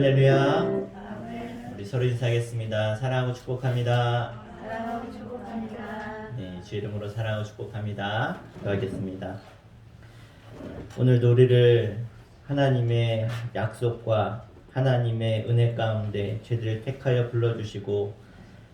할렐루야. 아멘. 우리 서로 인사하겠습니다. 사랑하고 축복합니다. 사랑하고 축복합니다. 네, 주 이름으로 사랑하고 축복합니다. 기도하겠습니다. 오늘도 우리를 하나님의 약속과 하나님의 은혜 가운데 죄들을 택하여 불러주시고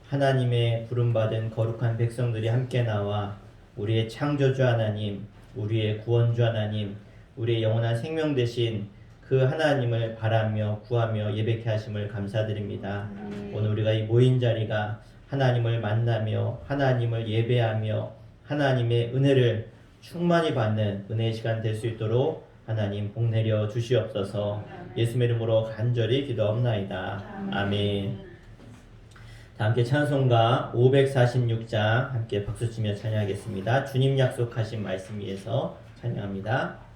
하나님의 부름받은 거룩한 백성들이 함께 나와 우리의 창조주 하나님, 우리의 구원주 하나님, 우리의 영원한 생명 되신 그 하나님을 바라며 구하며 예배케 하심을 감사드립니다. 오늘 우리가 이 모인 자리가 하나님을 만나며 하나님을 예배하며 하나님의 은혜를 충만히 받는 은혜의 시간 될 수 있도록 하나님 복 내려 주시옵소서. 예수의 이름으로 간절히 기도합나이다. 아멘. 다 함께 찬송가 546장 함께 박수치며 찬양하겠습니다. 주님 약속하신 말씀 위에서 찬양합니다.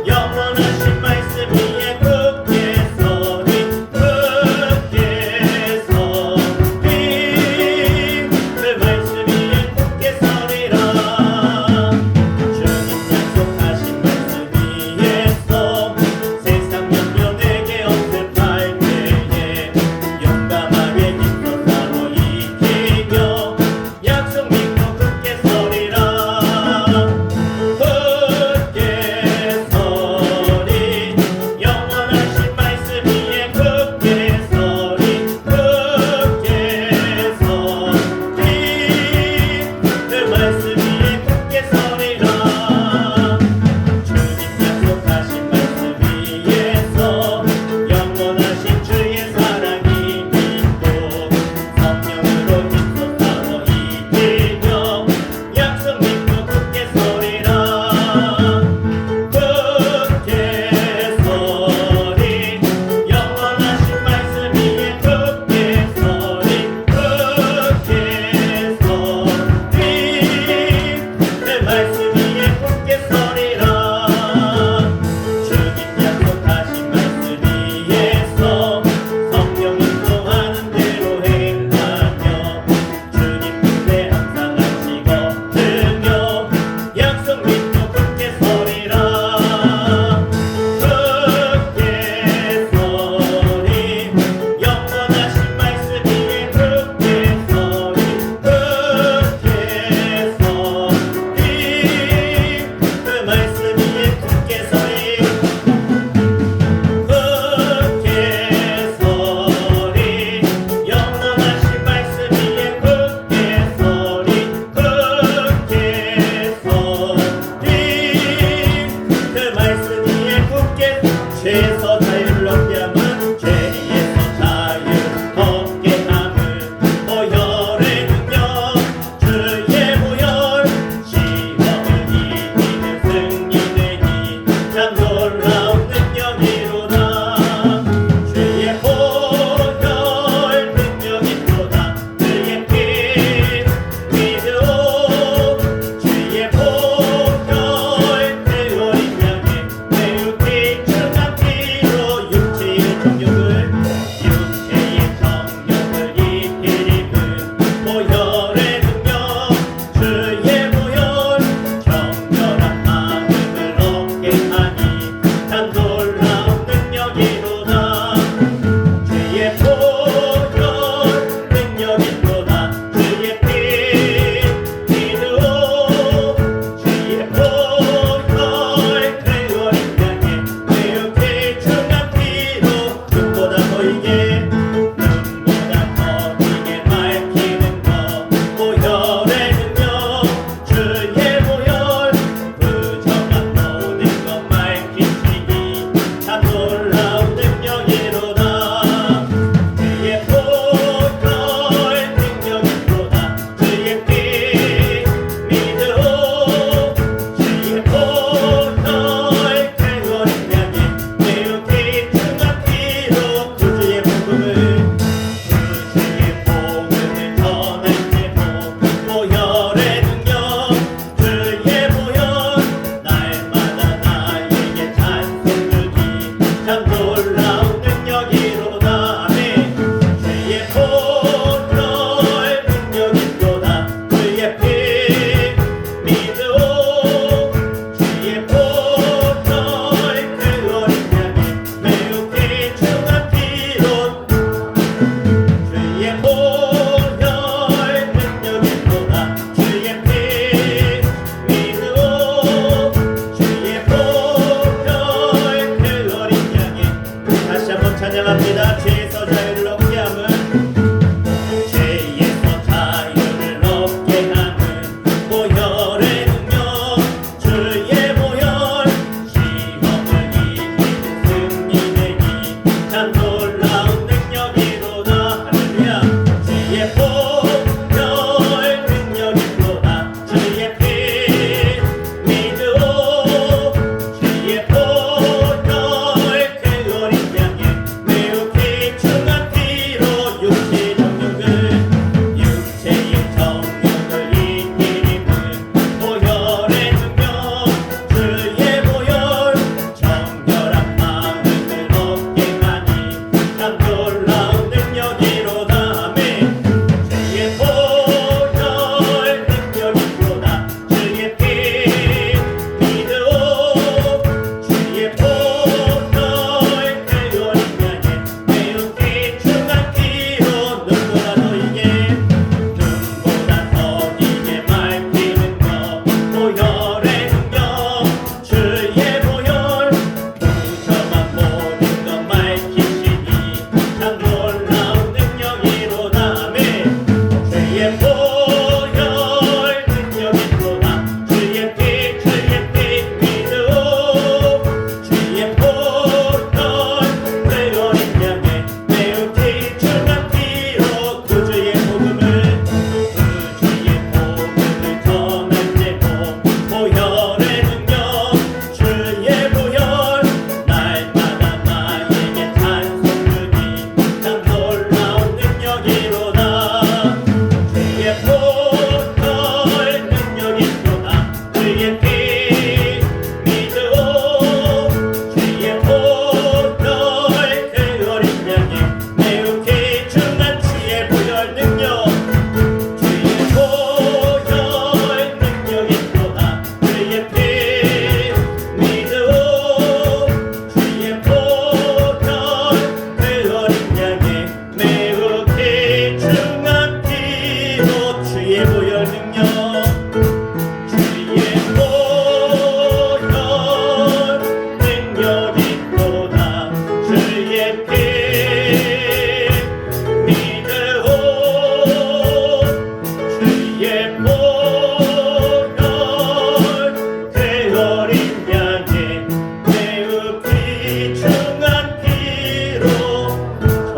영원하신 말씀 위에 굳게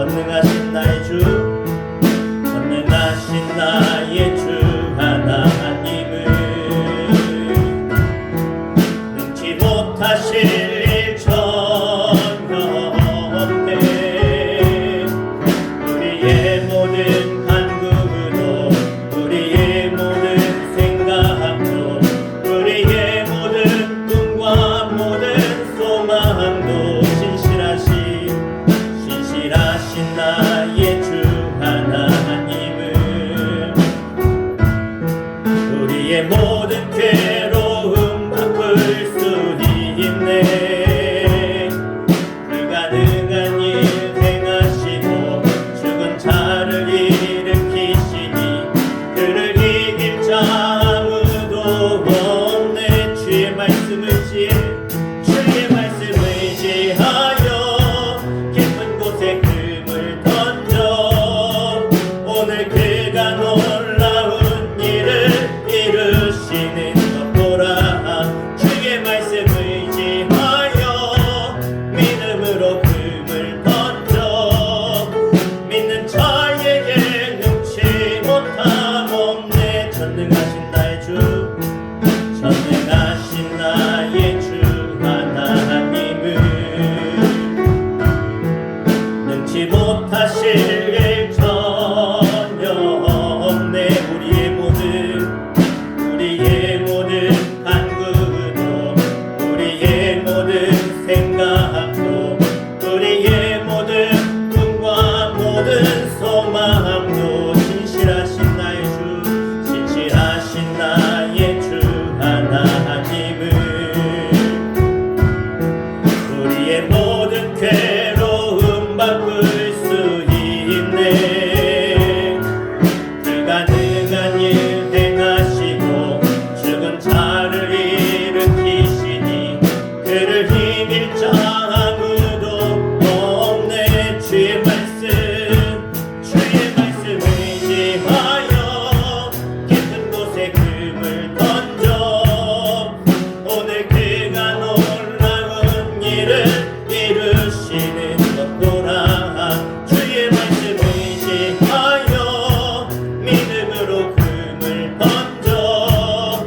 전능하신 나의 주, 전능하신 나의 주 하나님은 능치 못하실 일 전혀 없네. 우리의 모든 간구도, 우리의 모든 생각도, 우리의 모든 꿈과 모든 소망도 신실하신 나의 주 하나님은 우리의 모든 괴로움 바꿀 수 있네. 불가능한 일 행하시고 죽은 자를 일으키시니 그를 이길 자 아무도 없네. 주의 말씀 의지하여 깊은 곳에 금을 던져 오늘 그가 놀라운 일을 이루시는 것 보라. 주의 말씀 의지하여 믿음으로 금을 던져 믿는 자에게 능치 못함 없네. 전능하신 나의 주, 전능하신 나의 주 하나님은 능치 못하실 일 전혀 없네. 우리의 모든 간구도, 우리의 모든 생각도, 우리의 모든 꿈과 모든 소망도 신실하신 나의 주 하나님은 우리의 모든 괴로움 바꿀 수 있네. 불가능한 일 행하시고 죽은 자를 일으키시니 그를 이길 자 아무도 없네. 주의 말씀 의지하여 깊은 곳에 금을 던져 오늘 그가 놀라운 일을 이루시는 것 보라. 주의 말씀 의지하여 믿음으로 금을 던져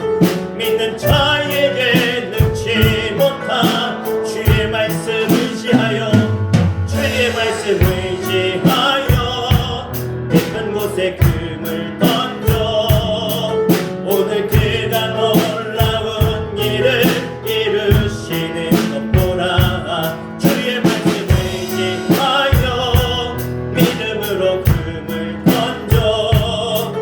믿는 자에게 능치 못함. 주의 말씀 의지하여 깊은 곳에 금을 던져 오늘 그가 놀라운 일을 이루시는 것 보라. 주의 말씀 의지하여 믿음으로 금을 던져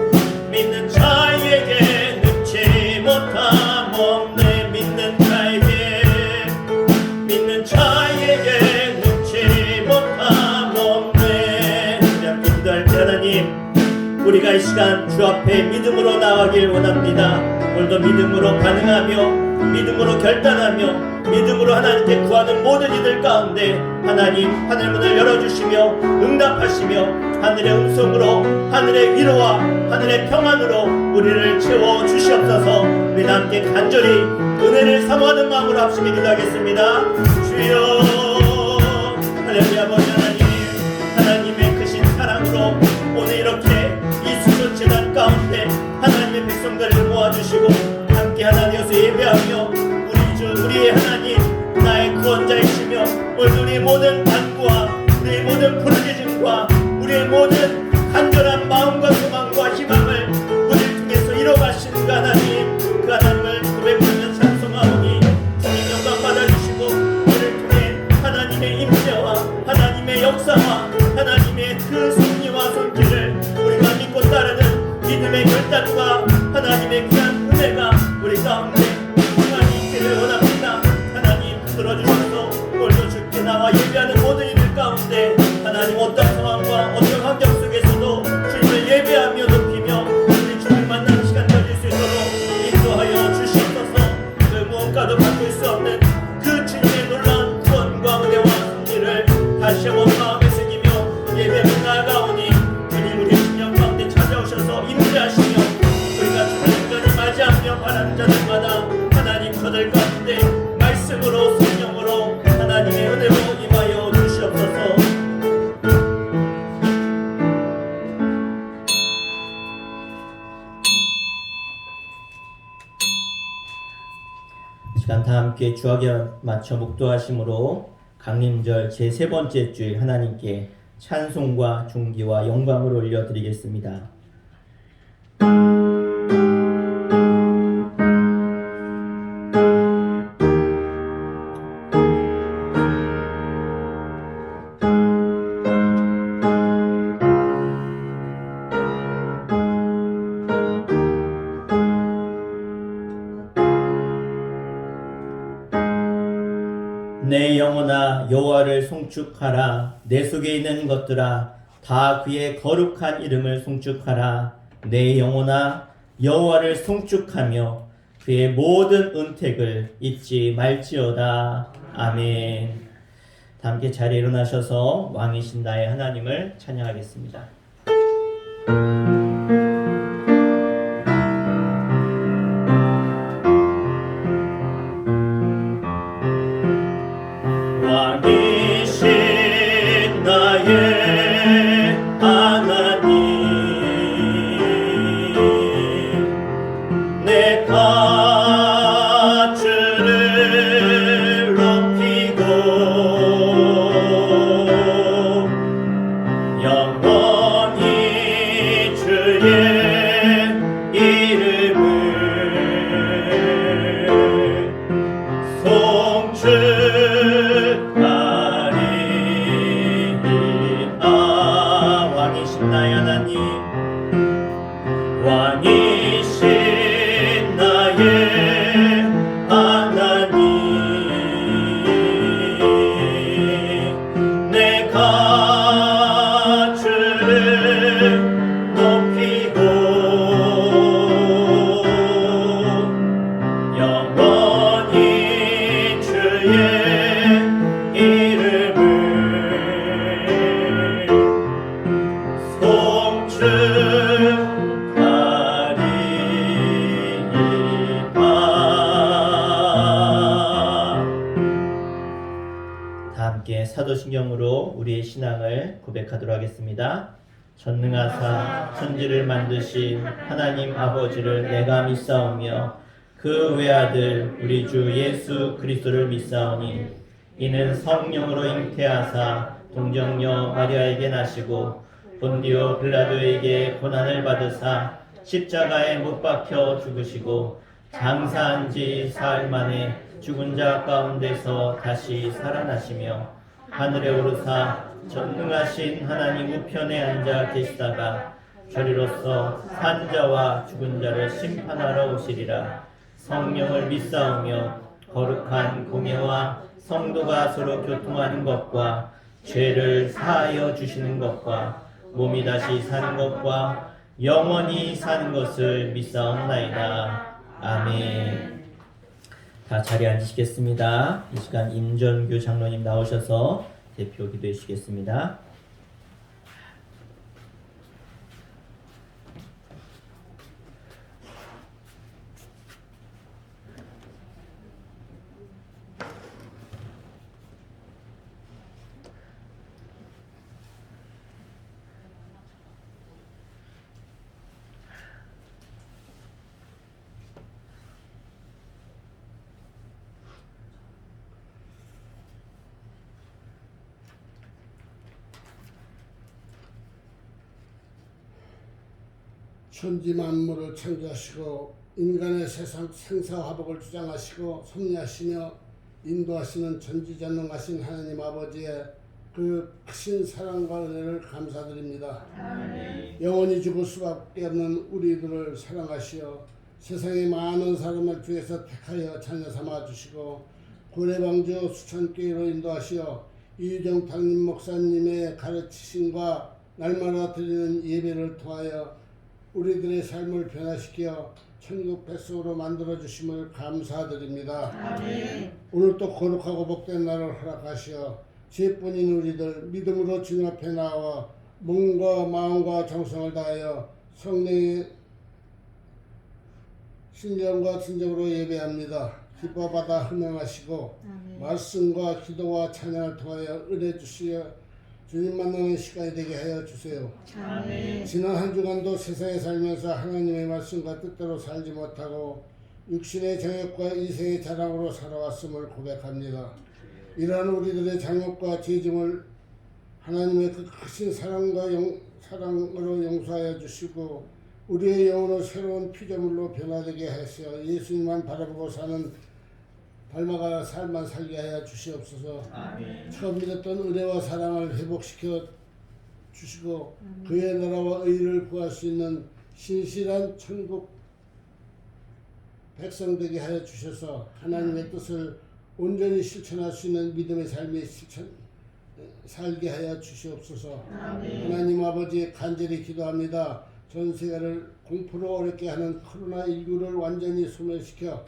믿는 자에게 능치 못함 없네. 믿는 자에게 능치 못함 없네. 기도할 때 하나님, 우리가 이 시간 주 앞에 믿음으로 나가길 원합니다. 오늘도 믿음으로 반응하며 믿음으로 결단하며 믿음으로 하나님께 구하는 모든 이들 가운데 하나님 하늘문을 열어주시며 응답하시며 하늘의 음성으로 하늘의 위로와 하늘의 평안으로 우리를 채워주시옵소서. 우리 함께 간절히 은혜를 사모하는 마음으로 합심히 기도하겠습니다. 주여 할렐루야. 아버지 하나님의 크신 사랑으로 오늘 이렇게 이 수소재단 가운데 하나님의 백성들을 모아주시고 함께 하나님께서 예배하며 우리의 하나님 나의 구원자이시며 우리의 모든 간구와 우리의 모든 부르짖음과 우리의 모든 간절한 마음과 소망과 희망을 우리를 통해서 이뤄가신 그 하나님, 그 하나님을 고백하며 찬송하오니 주님 영광 받아주시고 우리를 통해 하나님의 임재와 하나님의 역사와 하나님의 그 섭리와 손길을 우리가 믿고 따르는 믿음의 결단과 하나님의 귀한 은혜가 우리 가운데 충만히 있기를 원합니다. 하나님 들어주셔서 오늘도 주께 나와 예배하는 모든 이들 가운데 하나님 어떤 상황과 어떤 환경 속에서도 주님을 예배하며 높이며 우리 주님 만나는 시간 가질 수 있도록 인도하여 주시옵소서. 그 무엇과도 바꿀 수 없는 그 주님의 놀라운 구원과 은혜와 승리를 다시 한번 마음에 새기며 예배를 나아가오니 주님 우리 심령 가운데 찾아오셔서 임재하시며 우리가 주님까지 맞이하며 바라는 자들마다 하나님 저들 가운데 말씀으로 성령으로 하나님의 은혜로 임하여 주시옵소서. 시간 다 함께 주하게 맞춰 묵도하심으로 강림절 제3번째 주일 하나님께 찬송과 중기와 영광을 올려드리겠습니다. 내 영혼아 여호와를 송축하라. 내 속에 있는 것들아 다 그의 거룩한 이름을 송축하라. 내 영혼아 여호와를 송축하며 그의 모든 은택을 잊지 말지어다. 아멘. 다 함께 자리에 일어나셔서 왕이신 나의 하나님을 찬양하겠습니다. 왕이신 나의 하나님 내 가주를 높이고 영원히 주의 이름을 왕이신 나의 하나님 왕이신 나의 하나님 내 가주를 높이고 영원히 주의 이름을 다 함께 사도신경으로 우리의 신앙을 고백하도록 하겠습니다. 전능하사 천지를 만드신 하나님 아버지를 내가 믿사오며 그 외아들 우리 주 예수 그리스도를 믿사오니 이는 성령으로 잉태하사 동정녀 마리아에게 나시고 본디오 빌라도에게 고난을 받으사 십자가에 못 박혀 죽으시고 장사한 지 사흘 만에 죽은 자 가운데서 다시 살아나시며 하늘에 오르사 전능하신 하나님 우편에 앉아 계시다가 저리로서 산 자와 죽은 자를 심판하러 오시리라. 성령을 믿사오며 거룩한 공예와 성도가 서로 교통하는 것과 죄를 사하여 주시는 것과 몸이 다시 사는 것과 영원히 사는 것을 믿사옵나이다. 아멘. 다 자리에 앉으시겠습니다. 이 시간 임전규 장로님 나오셔서 대표 기도해 주시겠습니다. 천지 만물을 창조하시고 인간의 세상 생사화복을 주장하시고 섭리하시며 인도하시는 전지전능하신 하나님 아버지의 그 크신 사랑과 은혜를 감사드립니다. 아멘. 영원히 죽을 수밖에 없는 우리들을 사랑하시어 세상의 많은 사람을 주에서 택하여 자녀 삼아 주시고 고래방주 수천교회로 인도하시어 이유정 담임 목사님의 가르치심과 날마다 드리는 예배를 통하여 우리들의 삶을 변화시켜 천국 백성으로 만들어주심을 감사드립니다. 아멘. 오늘도 거룩하고 복된 날을 허락하시어 죄뿐인 우리들 믿음으로 주님 앞에 나와 몸과 마음과 정성을 다하여 성령의 신령과 진정으로 예배합니다. 기뻐받아 흥명하시고 말씀과 기도와 찬양을 통하여 은혜 주시어 주님 만나는 시간이 되게 하여 주세요. 아멘. 지난 한 주간도 세상에 살면서 하나님의 말씀과 뜻대로 살지 못하고 육신의 정욕과 이생의 자랑으로 살아왔음을 고백합니다. 이러한 우리들의 잘못과 죄짐을 하나님의 그 크신 사랑으로 용서하여 주시고 우리의 영혼을 새로운 피조물로 변화되게 하시어 예수님만 바라보고 사는 닮아가 삶만 살게 하여 주시옵소서. 아멘. 처음 믿었던 은혜와 사랑을 회복시켜 주시고 그의 나라와 의를 구할 수 있는 신실한 천국 백성 되게 하여 주셔서 하나님의 뜻을 온전히 실천할 수 있는 믿음의 삶이 살게 하여 주시옵소서. 하나님 아버지 간절히 기도합니다. 전 세계를 공포로 어렵게 하는 코로나19를 완전히 소멸시켜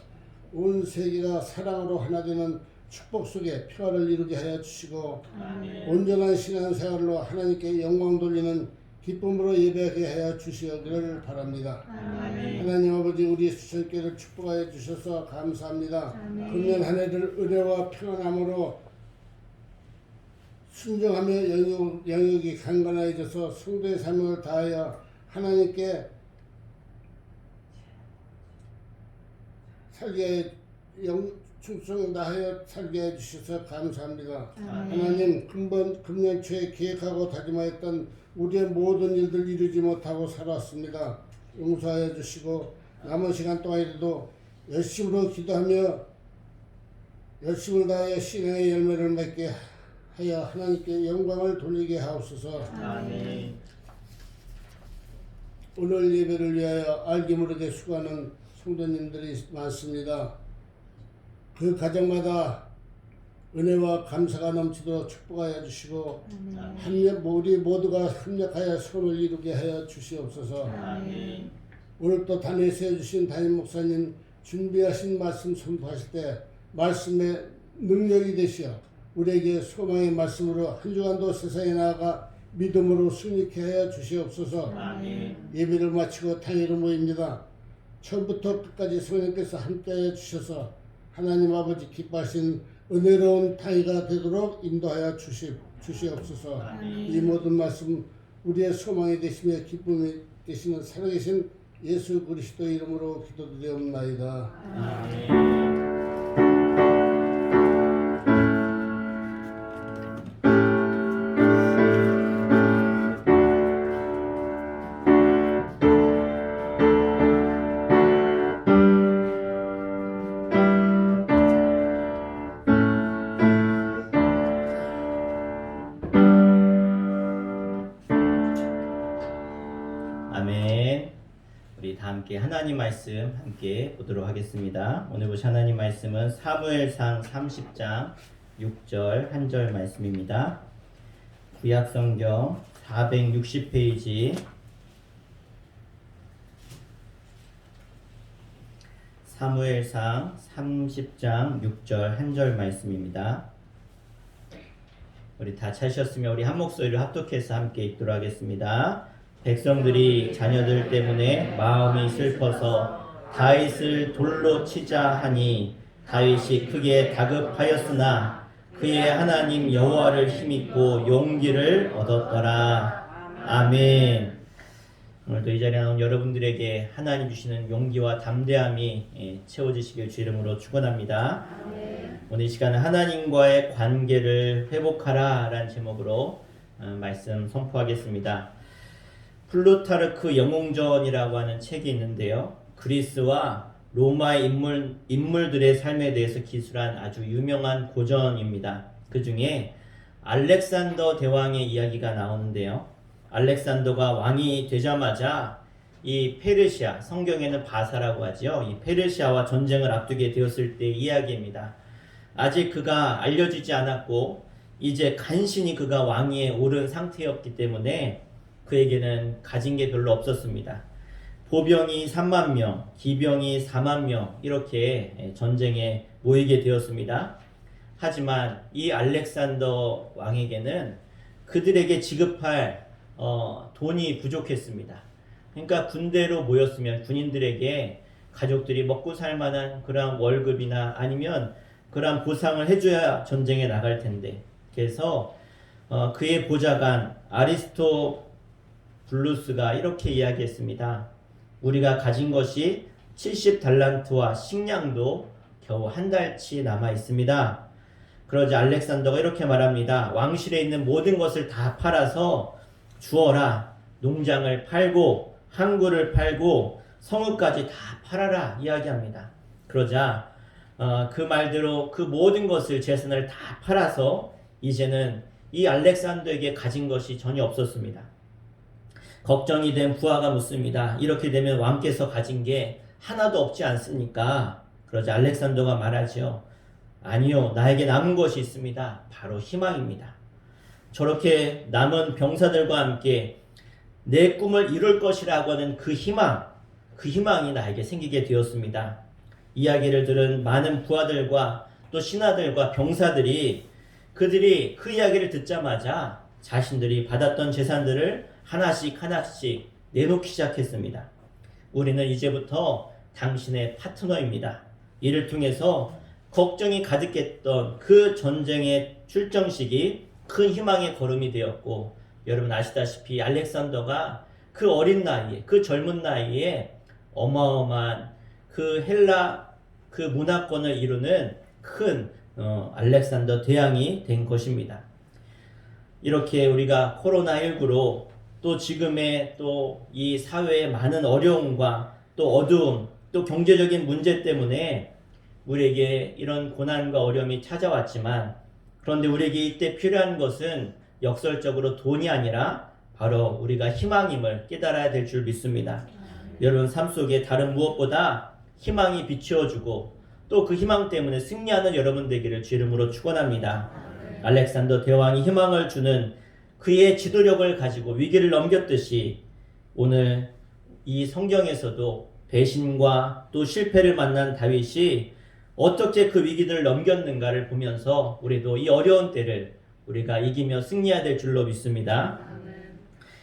온 세계가 사랑으로 하나 되는 축복 속에 평화를 이루게 하여 주시고 온전한 신앙생활로 하나님께 영광 돌리는 기쁨으로 예배하게 하여 주시기를 바랍니다. 하나님 아버지 우리 수천교를 축복하여 주셔서 감사합니다. 금년 한 해를 은혜와 평안함으로 순종하며 영역이 강건해져서 성도의 사명을 다하여 하나님께 살게 충성 다하여 살게 해주셔서 감사합니다. 하나님 금년 초에 계획하고 다짐하였던 우리의 모든 일들 이루지 못하고 살았습니다. 용서하여 주시고 남은 시간 동안에도 열심으로 기도하며 열심을 다하여 신앙의 열매를 맺게 하여 하나님께 영광을 돌리게 하옵소서. 아멘. 오늘 예배를 위하여 알게 모르게 수고하는 성도님들이 많습니다. 그 가정마다 은혜와 감사가 넘치도록 축복하여 주시고 우리 모두가 협력하여 손을 이루게 하여 주시옵소서. 아멘. 오늘 또 단에 세워주신 담임 목사님 준비하신 말씀 선포하실 때 말씀의 능력이 되시어 우리에게 소망의 말씀으로 한 주간도 세상에 나아가 믿음으로 승리케 하여 주시옵소서. 아멘. 예배를 마치고 탕회로 모입니다. 처음부터 끝까지 성령께서 함께하여 주셔서 하나님 아버지 기뻐하신 은혜로운 탕회가 되도록 인도하여 주시옵소서. 이 모든 말씀 우리의 소망이 되시며 기쁨이 되시는 살아계신 예수 그리스도 이름으로 기도드리옵나이다. 아멘. 아멘. 우리 다 함께 하나님 말씀 함께 보도록 하겠습니다. 오늘 보실 하나님 말씀은 사무엘상 30장 6절 한 절 말씀입니다. 구약성경 460페이지 사무엘상 30장 6절 한 절 말씀입니다. 우리 다 찾으셨으면 우리 한 목소리를 합독해서 함께 읽도록 하겠습니다. 백성들이 자녀들 때문에 마음이 슬퍼서 다윗을 돌로 치자 하니 다윗이 크게 다급하였으나 그의 하나님 여호와를 힘입고 용기를 얻었더라. 아멘. 오늘도 이 자리에 나온 여러분들에게 하나님 주시는 용기와 담대함이 채워지시길 주 이름으로 축원합니다. 오늘 이 시간은 하나님과의 관계를 회복하라 라는 제목으로 말씀 선포하겠습니다. 플루타르크 영웅전이라고 하는 책이 있는데요. 그리스와 로마의 인물들의 삶에 대해서 기술한 아주 유명한 고전입니다. 그 중에 알렉산더 대왕의 이야기가 나오는데요. 알렉산더가 왕이 되자마자 이 페르시아, 성경에는 바사라고 하죠. 이 페르시아와 전쟁을 앞두게 되었을 때의 이야기입니다. 아직 그가 알려지지 않았고 이제 간신히 그가 왕위에 오른 상태였기 때문에 그에게는 가진 게 별로 없었습니다. 보병이 3만 명, 기병이 4만 명 이렇게 전쟁에 모이게 되었습니다. 하지만 이 알렉산더 왕에게는 그들에게 지급할 돈이 부족했습니다. 그러니까 군대로 모였으면 군인들에게 가족들이 먹고 살 만한 그런 월급이나 아니면 그런 보상을 해줘야 전쟁에 나갈 텐데, 그래서 그의 보좌관 아리스토블루스가 이렇게 이야기했습니다. 우리가 가진 것이 70달란트와 식량도 겨우 한 달치 남아 있습니다. 그러자 알렉산더가 이렇게 말합니다. 왕실에 있는 모든 것을 다 팔아서 주어라. 농장을 팔고 항구를 팔고 성읍까지 다 팔아라 이야기합니다. 그러자 그 말대로 그 모든 것을 재산을 다 팔아서 이제는 이 알렉산더에게 가진 것이 전혀 없었습니다. 걱정이 된 부하가 묻습니다. 이렇게 되면 왕께서 가진 게 하나도 없지 않습니까? 그러자 알렉산더가 말하죠. 아니요, 나에게 남은 것이 있습니다. 바로 희망입니다. 저렇게 남은 병사들과 함께 내 꿈을 이룰 것이라고 하는 그 희망이 나에게 생기게 되었습니다. 이야기를 들은 많은 부하들과 또 신하들과 병사들이 그들이 그 이야기를 듣자마자 자신들이 받았던 재산들을 하나씩 내놓기 시작했습니다. 우리는 이제부터 당신의 파트너입니다. 이를 통해서 걱정이 가득했던 그 전쟁의 출정식이 큰 희망의 걸음이 되었고, 여러분 아시다시피 알렉산더가 그 어린 나이에, 그 젊은 나이에 어마어마한 그 헬라 그 문화권을 이루는 큰 알렉산더 대왕이 된 것입니다. 이렇게 우리가 코로나19로 또 지금의 또 이 사회의 많은 어려움과 또 어두움, 또 경제적인 문제 때문에 우리에게 이런 고난과 어려움이 찾아왔지만, 그런데 우리에게 이때 필요한 것은 역설적으로 돈이 아니라 바로 우리가 희망임을 깨달아야 될 줄 믿습니다. 여러분 삶 속에 다른 무엇보다 희망이 비추어주고 또 그 희망 때문에 승리하는 여러분 되기를 주 이름으로 축원합니다. 알렉산더 대왕이 희망을 주는 그의 지도력을 가지고 위기를 넘겼듯이 오늘 이 성경에서도 배신과 또 실패를 만난 다윗이 어떻게 그 위기들을 넘겼는가를 보면서 우리도 이 어려운 때를 우리가 이기며 승리해야 될 줄로 믿습니다.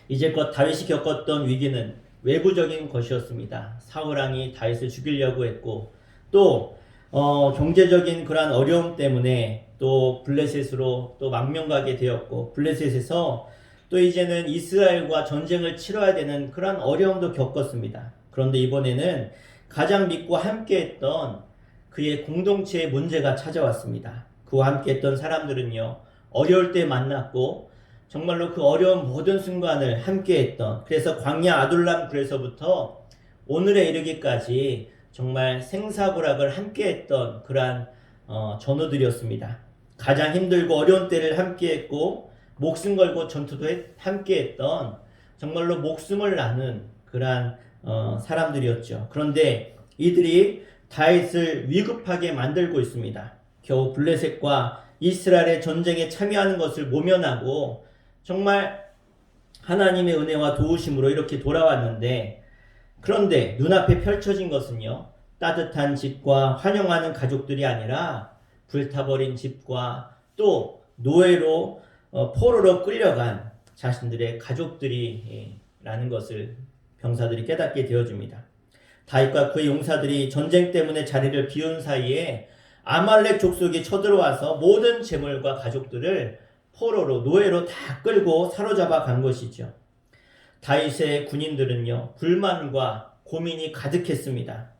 이제껏 다윗이 겪었던 위기는 외부적인 것이었습니다. 사울왕이 다윗을 죽이려고 했고, 또 경제적인 그러한 어려움 때문에 또 블레셋으로 또 망명가게 되었고, 블레셋에서 또 이제는 이스라엘과 전쟁을 치러야 되는 그러한 어려움도 겪었습니다. 그런데 이번에는 가장 믿고 함께했던 그의 공동체의 문제가 찾아왔습니다. 그와 함께했던 사람들은요, 어려울 때 만났고 정말로 그 어려운 모든 순간을 함께했던, 그래서 광야 아둘람 굴에서부터 오늘에 이르기까지 정말 생사고락을 함께했던 그러한 전우들이었습니다. 가장 힘들고 어려운 때를 함께했고 목숨 걸고 전투도 함께했던 정말로 목숨을 나눈 그러한 사람들이었죠. 그런데 이들이 다윗을 위급하게 만들고 있습니다. 겨우 블레셋과 이스라엘의 전쟁에 참여하는 것을 모면하고 정말 하나님의 은혜와 도우심으로 이렇게 돌아왔는데, 그런데 눈앞에 펼쳐진 것은요, 따뜻한 집과 환영하는 가족들이 아니라 불타버린 집과 또 노예로 포로로 끌려간 자신들의 가족들이라는 것을 병사들이 깨닫게 되어줍니다. 다윗과 그의 용사들이 전쟁 때문에 자리를 비운 사이에 아말렉 족속이 쳐들어와서 모든 재물과 가족들을 포로로 노예로 다 끌고 사로잡아 간 것이죠. 다윗의 군인들은요, 불만과 고민이 가득했습니다.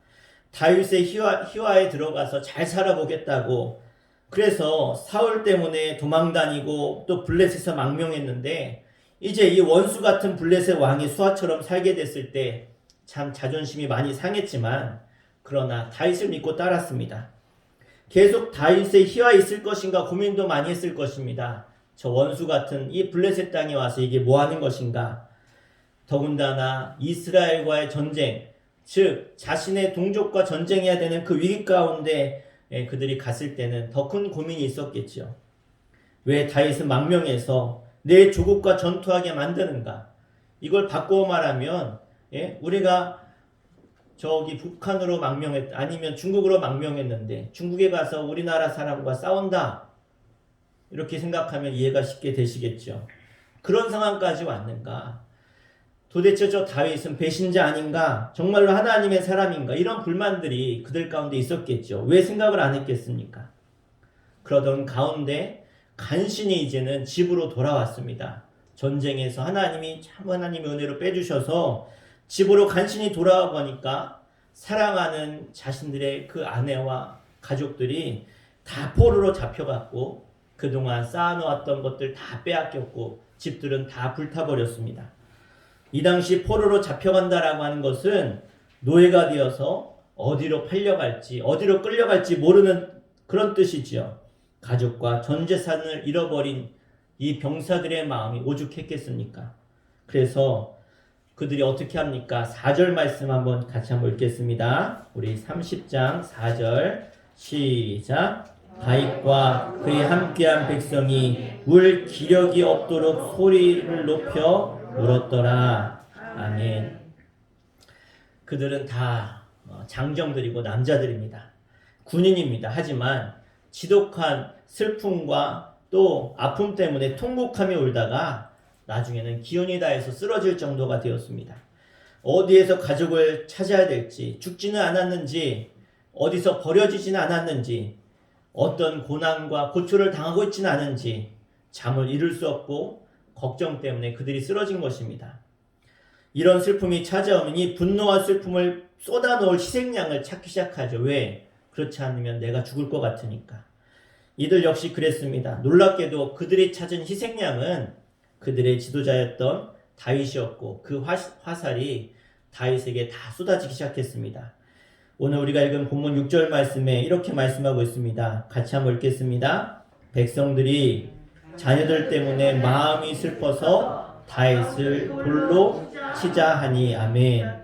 다윗의 희화에 들어가서 잘 살아보겠다고, 그래서 사울 때문에 도망다니고 또 블레셋에서 망명했는데, 이제 이 원수 같은 블레셋 왕이 수하처럼 살게 됐을 때 참 자존심이 많이 상했지만, 그러나 다윗을 믿고 따랐습니다. 계속 다윗의 희화에 있을 것인가 고민도 많이 했을 것입니다. 저 원수 같은 이 블레셋 땅에 와서 이게 뭐 하는 것인가? 더군다나 이스라엘과의 전쟁, 즉 자신의 동족과 전쟁해야 되는 그 위기 가운데 그들이 갔을 때는 더 큰 고민이 있었겠죠. 왜 다윗은 망명해서 내 조국과 전투하게 만드는가? 이걸 바꾸어 말하면 우리가 저기 북한으로 아니면 중국으로 망명했는데 중국에 가서 우리나라 사람과 싸운다, 이렇게 생각하면 이해가 쉽게 되시겠죠. 그런 상황까지 왔는가? 도대체 저 다윗은 배신자 아닌가? 정말로 하나님의 사람인가? 이런 불만들이 그들 가운데 있었겠죠. 왜 생각을 안 했겠습니까? 그러던 가운데 간신히 이제는 집으로 돌아왔습니다. 전쟁에서 하나님의 은혜로 빼주셔서 집으로 간신히 돌아와 보니까 사랑하는 자신들의 그 아내와 가족들이 다 포로로 잡혀갔고 그동안 쌓아놓았던 것들 다 빼앗겼고 집들은 다 불타버렸습니다. 이 당시 포로로 잡혀간다라고 하는 것은 노예가 되어서 어디로 팔려갈지 어디로 끌려갈지 모르는 그런 뜻이지요. 가족과 전 재산을 잃어버린 이 병사들의 마음이 오죽했겠습니까? 그래서 그들이 어떻게 합니까? 4절 말씀 한번 같이 한번 읽겠습니다. 우리 30장 4절 시작. 다윗과 그의 함께한 백성이 울 기력이 없도록 소리를 높여 울었더라. 아멘. 그들은 다 장정들이고 남자들입니다. 군인입니다. 하지만 지독한 슬픔과 또 아픔 때문에 통곡하며 울다가 나중에는 기운이 다해서 쓰러질 정도가 되었습니다. 어디에서 가족을 찾아야 될지, 죽지는 않았는지, 어디서 버려지지는 않았는지, 어떤 고난과 고초를 당하고 있지는 않은지 잠을 이룰 수 없고 걱정 때문에 그들이 쓰러진 것입니다. 이런 슬픔이 찾아오면 이 분노와 슬픔을 쏟아놓을 희생양을 찾기 시작하죠. 왜? 그렇지 않으면 내가 죽을 것 같으니까. 이들 역시 그랬습니다. 놀랍게도 그들이 찾은 희생양은 그들의 지도자였던 다윗이었고 그 화살이 다윗에게 다 쏟아지기 시작했습니다. 오늘 우리가 읽은 본문 6절 말씀에 이렇게 말씀하고 있습니다. 같이 한번 읽겠습니다. 백성들이 자녀들 때문에 마음이 슬퍼서 다윗을 돌로 치자 하니. 아멘.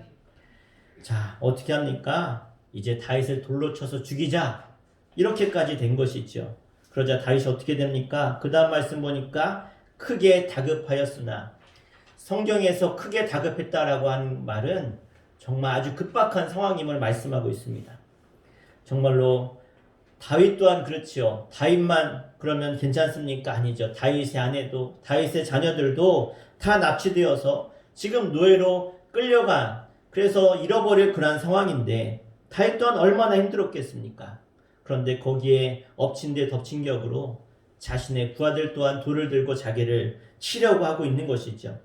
자, 어떻게 합니까? 이제 다윗을 돌로 쳐서 죽이자. 이렇게까지 된 것이죠. 그러자 다윗이 어떻게 됩니까? 그 다음 말씀 보니까 크게 다급하였으나, 성경에서 크게 다급했다라고 하는 말은 정말 아주 급박한 상황임을 말씀하고 있습니다. 정말로 다윗 또한 그렇지요. 다윗만 그러면 괜찮습니까? 아니죠. 다윗의 아내도 다윗의 자녀들도 다 납치되어서 지금 노예로 끌려간, 그래서 잃어버릴 그런 상황인데 다윗 또한 얼마나 힘들었겠습니까? 그런데 거기에 엎친 데 덮친 격으로 자신의 부하들 또한 돌을 들고 자기를 치려고 하고 있는 것이죠.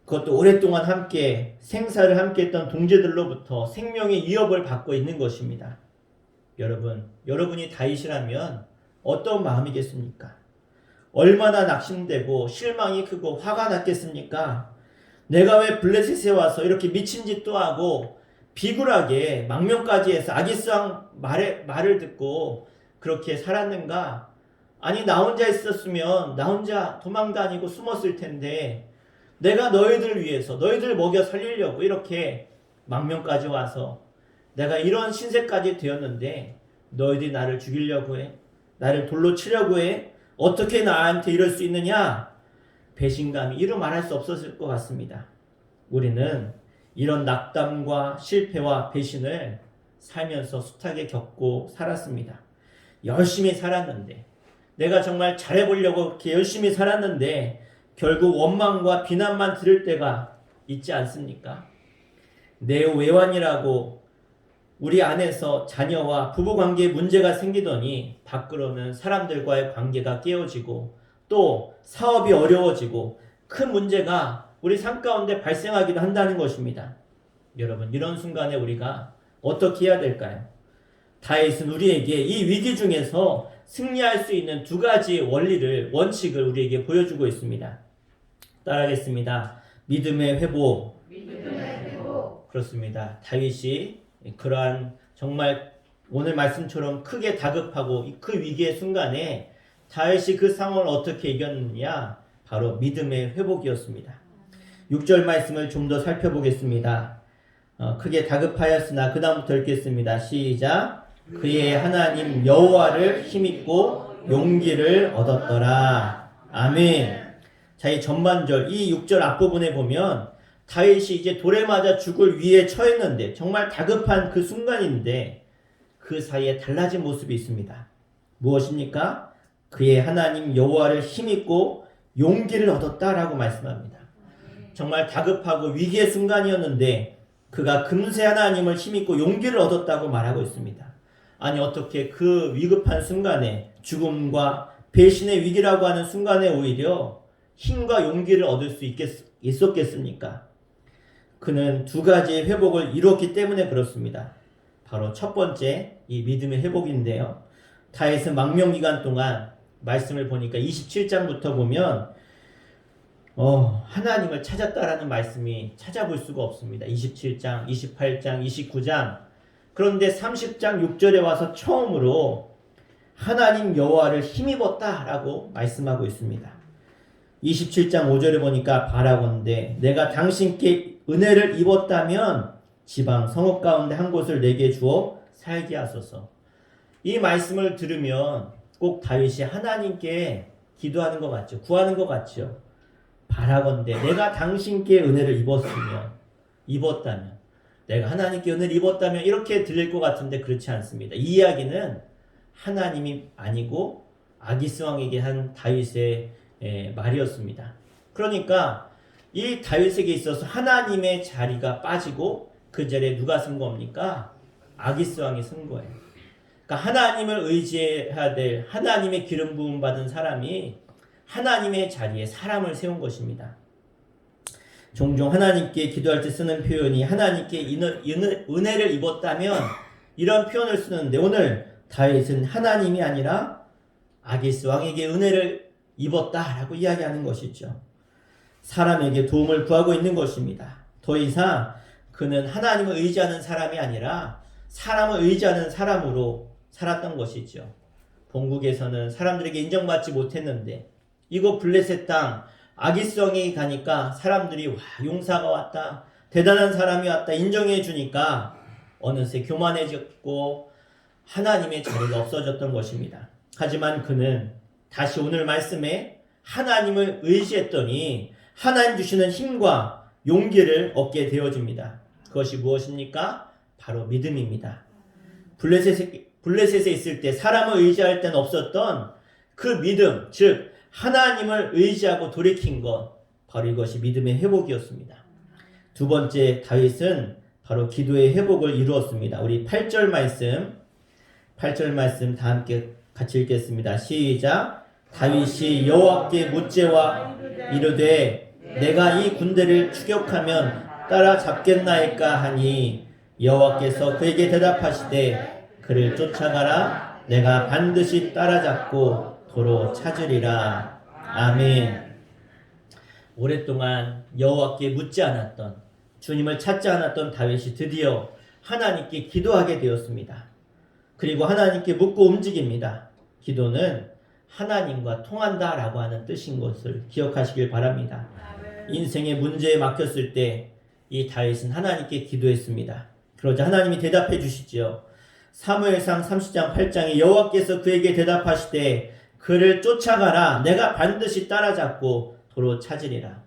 그것도 오랫동안 함께 생사를 함께 했던 동지들로부터 생명의 위협을 받고 있는 것입니다. 여러분이 다윗이라면 어떤 마음이겠습니까? 얼마나 낙심되고 실망이 크고 화가 났겠습니까? 내가 왜 블레셋에 와서 이렇게 미친 짓도 하고 비굴하게 망명까지 해서 아기스왕 말을 듣고 그렇게 살았는가? 아니, 나 혼자 있었으면 나 혼자 도망 다니고 숨었을 텐데 내가 너희들 위해서 너희들 먹여 살리려고 이렇게 망명까지 와서 내가 이런 신세까지 되었는데 너희들이 나를 죽이려고 해? 나를 돌로 치려고 해? 어떻게 나한테 이럴 수 있느냐? 배신감이 이루 말할 수 없었을 것 같습니다. 우리는 이런 낙담과 실패와 배신을 살면서 숱하게 겪고 살았습니다. 열심히 살았는데, 내가 정말 잘해보려고 이렇게 열심히 살았는데 결국 원망과 비난만 들을 때가 있지 않습니까? 내 외환이라고 우리 안에서 자녀와 부부관계에 문제가 생기더니 밖으로는 사람들과의 관계가 깨어지고 또 사업이 어려워지고 큰 문제가 우리 삶 가운데 발생하기도 한다는 것입니다. 여러분, 이런 순간에 우리가 어떻게 해야 될까요? 다윗은 우리에게 이 위기 중에서 승리할 수 있는 두 가지 원칙을 우리에게 보여주고 있습니다. 따라하겠습니다. 믿음의 회복. 그렇습니다. 다윗이 그러한 정말 오늘 말씀처럼 크게 다급하고 그 위기의 순간에 다윗이 그 상황을 어떻게 이겼느냐? 바로 믿음의 회복이었습니다. 6절 말씀을 좀 더 살펴보겠습니다. 크게 다급하였으나 그 다음부터 읽겠습니다. 시작. 그의 하나님 여호와를 힘입고 용기를 얻었더라. 아멘. 자, 이 전반절, 이 6절 앞부분에 보면 다윗이 이제 돌에 맞아 죽을 위에 처했는데 정말 다급한 그 순간인데 그 사이에 달라진 모습이 있습니다. 무엇입니까? 그의 하나님 여호와를 힘입고 용기를 얻었다라고 말씀합니다. 정말 다급하고 위기의 순간이었는데 그가 금세 하나님을 힘입고 용기를 얻었다고 말하고 있습니다. 아니, 어떻게 그 위급한 순간에 죽음과 배신의 위기라고 하는 순간에 오히려 힘과 용기를 얻을 수 있었겠습니까? 그는 두 가지의 회복을 이루었기 때문에 그렇습니다. 바로 첫 번째 이 믿음의 회복인데요. 다윗은 망명 기간 동안 말씀을 보니까 27장부터 보면 하나님을 찾았다라는 말씀이 찾아볼 수가 없습니다. 27장, 28장, 29장. 그런데 30장 6절에 와서 처음으로 하나님 여호와를 힘입었다라고 말씀하고 있습니다. 27장 5절에 보니까 바라건대 내가 당신께 은혜를 입었다면 지방 성읍 가운데 한 곳을 내게 주어 살게 하소서. 이 말씀을 들으면 꼭 다윗이 하나님께 기도하는 것 같죠. 구하는 것 같죠. 바라건대 내가 당신께 은혜를 입었다면 내가 하나님께 은혜를 입었다면 이렇게 들릴 것 같은데 그렇지 않습니다. 이 이야기는 하나님이 아니고 아기스 왕에게 한 다윗의 말이었습니다. 그러니까 이 다윗에게 있어서 하나님의 자리가 빠지고 그 자리에 누가 쓴 겁니까? 아기스 왕이 쓴 거예요. 그러니까 하나님을 의지해야 될 하나님의 기름 부음 받은 사람이 하나님의 자리에 사람을 세운 것입니다. 종종 하나님께 기도할 때 쓰는 표현이 하나님께 은혜를 입었다면 이런 표현을 쓰는데 오늘 다윗은 하나님이 아니라 아기스 왕에게 은혜를 입었다라고 이야기하는 것이죠. 사람에게 도움을 구하고 있는 것입니다. 더 이상 그는 하나님을 의지하는 사람이 아니라 사람을 의지하는 사람으로 살았던 것이죠. 본국에서는 사람들에게 인정받지 못했는데 이곳 블레셋 땅 아기스 왕에 가니까 사람들이 용사가 왔다, 대단한 사람이 왔다 인정해 주니까 어느새 교만해졌고 하나님의 자리가 없어졌던 것입니다. 하지만 그는 다시 오늘 말씀에 하나님을 의지했더니 하나님 주시는 힘과 용기를 얻게 되어집니다. 그것이 무엇입니까? 바로 믿음입니다. 블레셋에 있을 때 사람을 의지할 때는 없었던 그 믿음, 즉 하나님을 의지하고 돌이킨 것, 바로 이것이 믿음의 회복이었습니다. 두 번째 다윗은 바로 기도의 회복을 이루었습니다. 우리 8절 말씀 다 함께 같이 읽겠습니다. 시작. 다윗이 여호와께 묻제와 이르되 내가 이 군대를 추격하면 따라잡겠나이까 하니 여호와께서 그에게 대답하시되 그를 쫓아가라. 내가 반드시 따라잡고 도로 찾으리라. 아멘. 오랫동안 여호와께 묻지 않았던, 주님을 찾지 않았던 다윗이 드디어 하나님께 기도하게 되었습니다. 그리고 하나님께 묻고 움직입니다. 기도는 하나님과 통한다라고 하는 뜻인 것을 기억하시길 바랍니다. 인생의 문제에 막혔을 때 이 다윗은 하나님께 기도했습니다. 그러자 하나님이 대답해 주시죠. 사무엘상 30장 8장에 여호와께서 그에게 대답하시되 그를 쫓아가라. 내가 반드시 따라잡고 도로 찾으리라.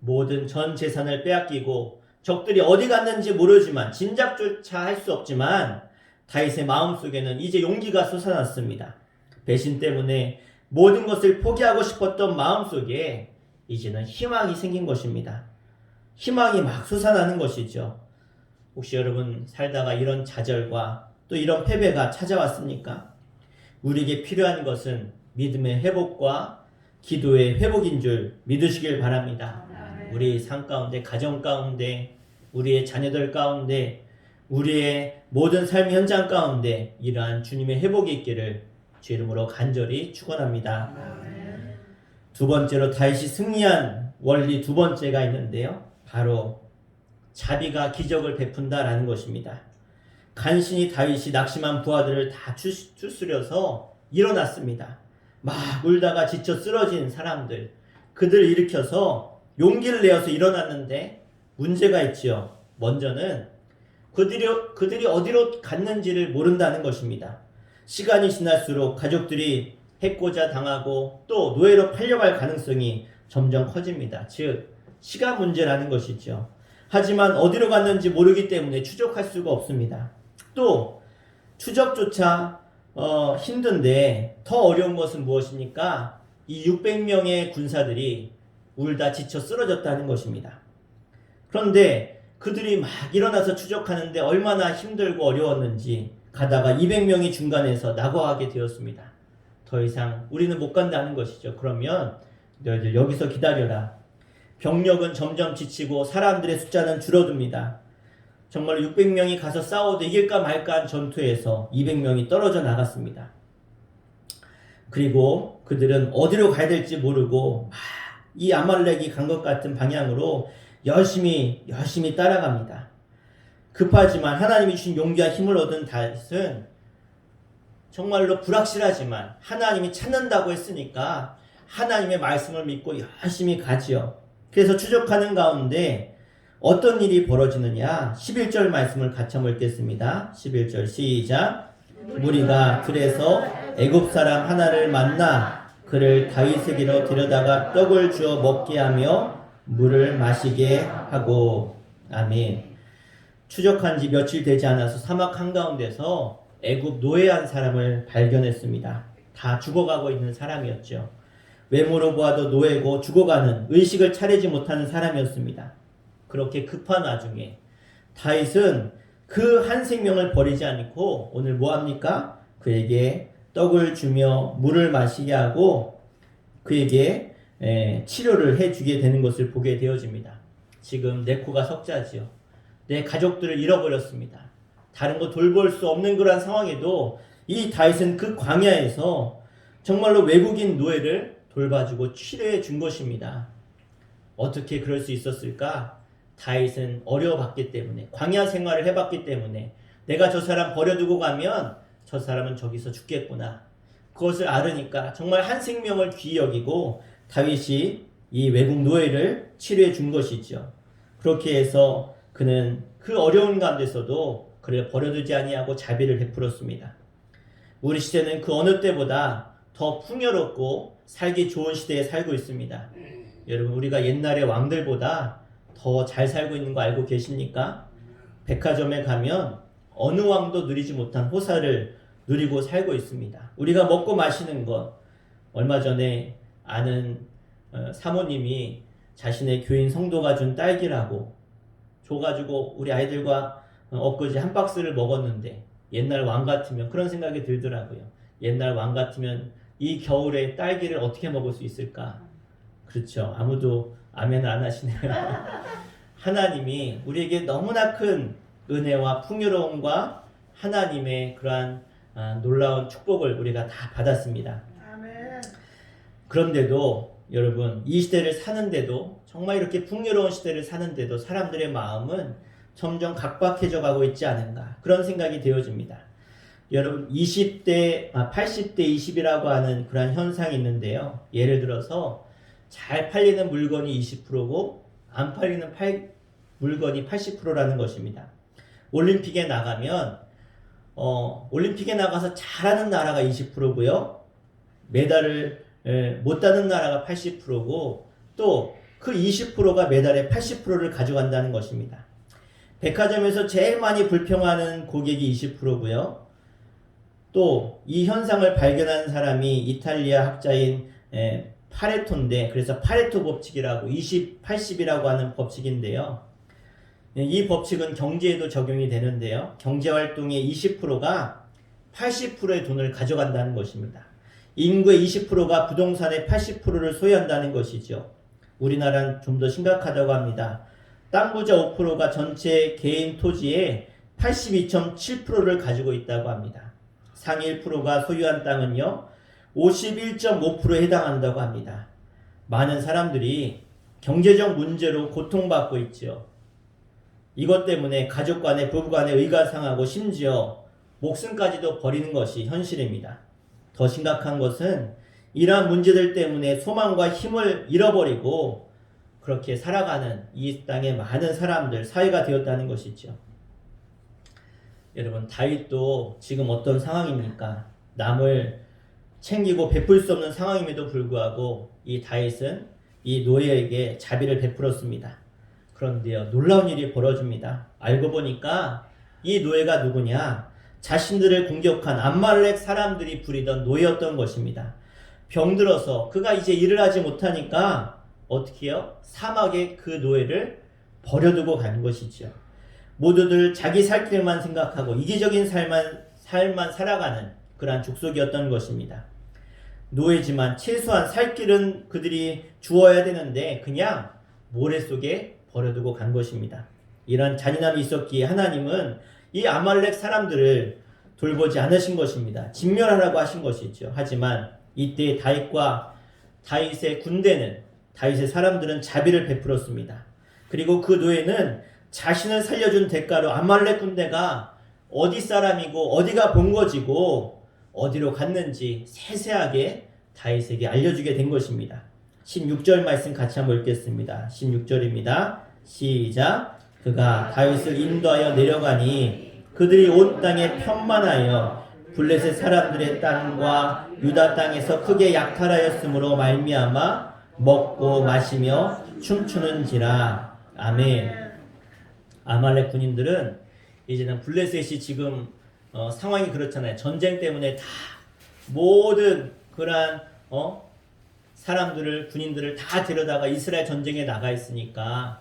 모든 전 재산을 빼앗기고 적들이 어디 갔는지 모르지만 진작조차 할 수 없지만 다윗의 마음속에는 이제 용기가 솟아났습니다. 배신 때문에 모든 것을 포기하고 싶었던 마음속에 이제는 희망이 생긴 것입니다. 희망이 막 솟아나는 것이죠. 혹시 여러분 살다가 이런 좌절과 또 이런 패배가 찾아왔습니까? 우리에게 필요한 것은 믿음의 회복과 기도의 회복인 줄 믿으시길 바랍니다. 우리 삶 가운데, 가정 가운데, 우리의 자녀들 가운데, 우리의 모든 삶의 현장 가운데 이러한 주님의 회복이 있기를 주 이름으로 간절히 축원합니다. 두 번째로 다윗이 승리한 원리 두 번째가 있는데요. 바로 자비가 기적을 베푼다라는 것입니다. 간신히 다윗이 낙심한 부하들을 다 추스려서 일어났습니다. 막 울다가 지쳐 쓰러진 사람들, 그들을 일으켜서 용기를 내어서 일어났는데 문제가 있지요. 먼저는 그들이 어디로 갔는지를 모른다는 것입니다. 시간이 지날수록 가족들이 해코자 당하고 또 노예로 팔려갈 가능성이 점점 커집니다. 즉 시간 문제라는 것이죠. 하지만 어디로 갔는지 모르기 때문에 추적할 수가 없습니다. 또 추적조차 힘든데 더 어려운 것은 무엇입니까? 이 600명의 군사들이 울다 지쳐 쓰러졌다는 것입니다. 그런데 그들이 막 일어나서 추적하는데 얼마나 힘들고 어려웠는지 가다가 200명이 중간에서 낙오하게 되었습니다. 더 이상 우리는 못 간다는 것이죠. 그러면 너희들 여기서 기다려라. 병력은 점점 지치고 사람들의 숫자는 줄어듭니다. 정말 600명이 가서 싸워도 이길까 말까 한 전투에서 200명이 떨어져 나갔습니다. 그리고 그들은 어디로 가야 될지 모르고 이 아말렉이 간 것 같은 방향으로 열심히 따라갑니다. 급하지만 하나님이 주신 용기와 힘을 얻은 다윗은 정말로 불확실하지만 하나님이 찾는다고 했으니까 하나님의 말씀을 믿고 열심히 가지요. 그래서 추적하는 가운데 어떤 일이 벌어지느냐, 11절 말씀을 같이 한번 읽겠습니다. 11절 시작. 무리가 들에서 애굽 사람 하나를 만나 그를 다윗에게로 데려다가 떡을 주어 먹게 하며 물을 마시게 하고. 아멘. 추적한 지 며칠 되지 않아서 사막 한가운데서 애굽 노예한 사람을 발견했습니다. 다 죽어가고 있는 사람이었죠. 외모로 보아도 노예고 죽어가는, 의식을 차리지 못하는 사람이었습니다. 그렇게 급한 와중에 다윗은 그 한 생명을 버리지 않고 오늘 뭐합니까? 그에게 떡을 주며 물을 마시게 하고 그에게 치료를 해주게 되는 것을 보게 되어집니다. 지금 내 코가 석자지요. 내 가족들을 잃어버렸습니다. 다른 거 돌볼 수 없는 그런 상황에도 이 다윗은 그 광야에서 정말로 외국인 노예를 돌봐주고 치료해 준 것입니다. 어떻게 그럴 수 있었을까? 다윗은 어려워봤기 때문에, 광야 생활을 해봤기 때문에, 내가 저 사람 버려두고 가면 저 사람은 저기서 죽겠구나. 그것을 알으니까 정말 한 생명을 귀히 여기고 다윗이 이 외국 노예를 치료해 준 것이죠. 그렇게 해서 그는 그 어려운 가운데서도 그를 버려두지 아니하고 자비를 베풀었습니다. 우리 시대는 그 어느 때보다 더 풍요롭고 살기 좋은 시대에 살고 있습니다. 여러분, 우리가 옛날의 왕들보다 더 잘 살고 있는 거 알고 계십니까? 백화점에 가면 어느 왕도 누리지 못한 호사를 누리고 살고 있습니다. 우리가 먹고 마시는 것, 얼마 전에 아는 사모님이 자신의 교인 성도가 준 딸기라고 줘가지고 우리 아이들과 엊그제 한 박스를 먹었는데, 옛날 왕 같으면 그런 생각이 들더라고요. 옛날 왕 같으면 이 겨울에 딸기를 어떻게 먹을 수 있을까? 그렇죠. 아무도 아멘을 안 하시네요. 하나님이 우리에게 너무나 큰 은혜와 풍요로움과 하나님의 그러한 놀라운 축복을 우리가 다 받았습니다. 아멘. 그런데도 여러분, 이 시대를 사는데도, 정말 이렇게 풍요로운 시대를 사는데도 사람들의 마음은 점점 각박해져 가고 있지 않은가, 그런 생각이 되어집니다. 여러분, 80대 20이라고 하는 그런 현상이 있는데요. 예를 들어서 잘 팔리는 물건이 20%고 안 팔리는 물건이 80%라는 것입니다. 올림픽에 나가면 올림픽에 나가서 잘하는 나라가 20%고요. 메달을 못 따는 나라가 80%고 또 그 20%가 메달의 80%를 가져간다는 것입니다. 백화점에서 제일 많이 불평하는 고객이 20%고요. 또 이 현상을 발견한 사람이 이탈리아 학자인 파레토인데, 그래서 파레토 법칙이라고 20-80이라고 하는 법칙인데요. 이 법칙은 경제에도 적용이 되는데요. 경제활동의 20%가 80%의 돈을 가져간다는 것입니다. 인구의 20%가 부동산의 80%를 소유한다는 것이죠. 우리나라는 좀 더 심각하다고 합니다. 땅 부자 5%가 전체 개인 토지의 82.7%를 가지고 있다고 합니다. 상위 1%가 소유한 땅은요, 51.5%에 해당한다고 합니다. 많은 사람들이 경제적 문제로 고통받고 있죠. 이것 때문에 가족 간에, 부부 간에 의가 상하고 심지어 목숨까지도 버리는 것이 현실입니다. 더 심각한 것은 이러한 문제들 때문에 소망과 힘을 잃어버리고 그렇게 살아가는 이 땅의 많은 사람들, 사회가 되었다는 것이죠. 여러분, 다윗도 지금 어떤 상황입니까? 남을 챙기고 베풀 수 없는 상황임에도 불구하고 이 다윗은 이 노예에게 자비를 베풀었습니다. 그런데요, 놀라운 일이 벌어집니다. 알고 보니까 이 노예가 누구냐? 자신들을 공격한 암말렉 사람들이 부리던 노예였던 것입니다. 병들어서 그가 이제 일을 하지 못하니까 어떻게 해요? 사막에 그 노예를 버려두고 간 것이죠. 모두들 자기 살 길만 생각하고 이기적인 삶만 살아가는 그러한 족속이었던 것입니다. 노예지만 최소한 살 길은 그들이 주어야 되는데 그냥 모래 속에 버려두고 간 것입니다. 이런 잔인함이 있었기에 하나님은 이 아말렉 사람들을 돌보지 않으신 것입니다. 진멸하라고 하신 것이죠. 하지만 이때 다윗의 군대는, 다윗의 사람들은 자비를 베풀었습니다. 그리고 그 노예는 자신을 살려준 대가로 아말렉 군대가 어디 사람이고 어디가 본거지고 어디로 갔는지 세세하게 다윗에게 알려주게 된 것입니다. 16절 말씀 같이 한번 읽겠습니다. 16절입니다. 시작. 그가 다윗을 인도하여 내려가니 그들이 온 땅에 편만하여 블레셋 사람들의 땅과 유다 땅에서 크게 약탈하였으므로 말미암아 먹고 마시며 춤추는지라. 아멘. 아말렉 군인들은 이제는 블레셋이 지금 상황이 그렇잖아요. 전쟁 때문에 다 모든 그러한 사람들을, 군인들을 다 데려다가 이스라엘 전쟁에 나가 있으니까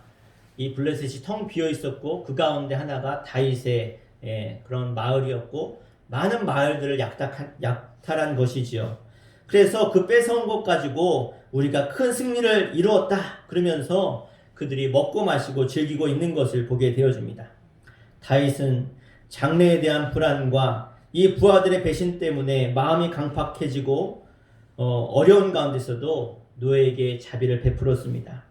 이 블레셋이 텅 비어 있었고 그 가운데 하나가 다윗의 그런 마을이었고 많은 마을들을 약탈한 것이지요. 그래서 그 뺏어온 것 가지고 우리가 큰 승리를 이루었다 그러면서 그들이 먹고 마시고 즐기고 있는 것을 보게 되어집니다. 다윗은 장래에 대한 불안과 이 부하들의 배신 때문에 마음이 강팍해지고 어려운 가운데서도 노예에게 자비를 베풀었습니다.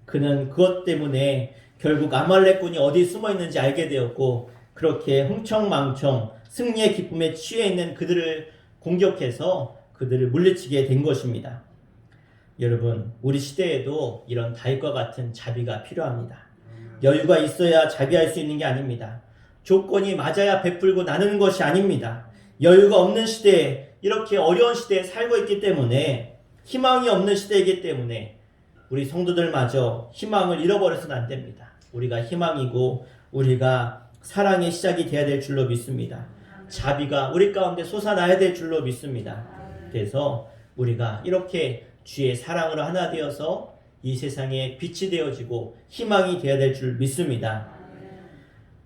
그는 그것 때문에 결국 아말렉군이 어디 숨어 있는지 알게 되었고 그렇게 흥청망청 승리의 기쁨에 취해 있는 그들을 공격해서 그들을 물리치게 된 것입니다. 여러분, 우리 시대에도 이런 다윗과 같은 자비가 필요합니다. 여유가 있어야 자비할 수 있는 게 아닙니다. 조건이 맞아야 베풀고 나누는 것이 아닙니다. 여유가 없는 시대에, 이렇게 어려운 시대에 살고 있기 때문에, 희망이 없는 시대이기 때문에 우리 성도들마저 희망을 잃어버려서는 안 됩니다. 우리가 희망이고 우리가 사랑의 시작이 되어야 될 줄로 믿습니다. 자비가 우리 가운데 솟아나야 될 줄로 믿습니다. 그래서 우리가 이렇게 주의 사랑으로 하나 되어서 이 세상에 빛이 되어지고 희망이 되어야 될 줄 믿습니다.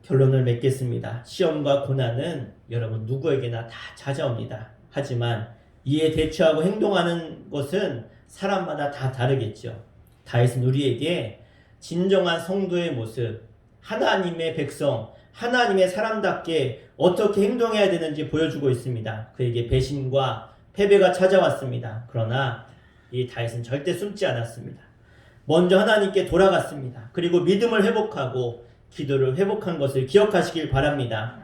결론을 맺겠습니다. 시험과 고난은 여러분 누구에게나 다 찾아옵니다. 하지만 이에 대처하고 행동하는 것은 사람마다 다 다르겠죠. 다윗은 우리에게 진정한 성도의 모습, 하나님의 백성, 하나님의 사람답게 어떻게 행동해야 되는지 보여주고 있습니다. 그에게 배신과 패배가 찾아왔습니다. 그러나 이 다윗은 절대 숨지 않았습니다. 먼저 하나님께 돌아갔습니다. 그리고 믿음을 회복하고 기도를 회복한 것을 기억하시길 바랍니다.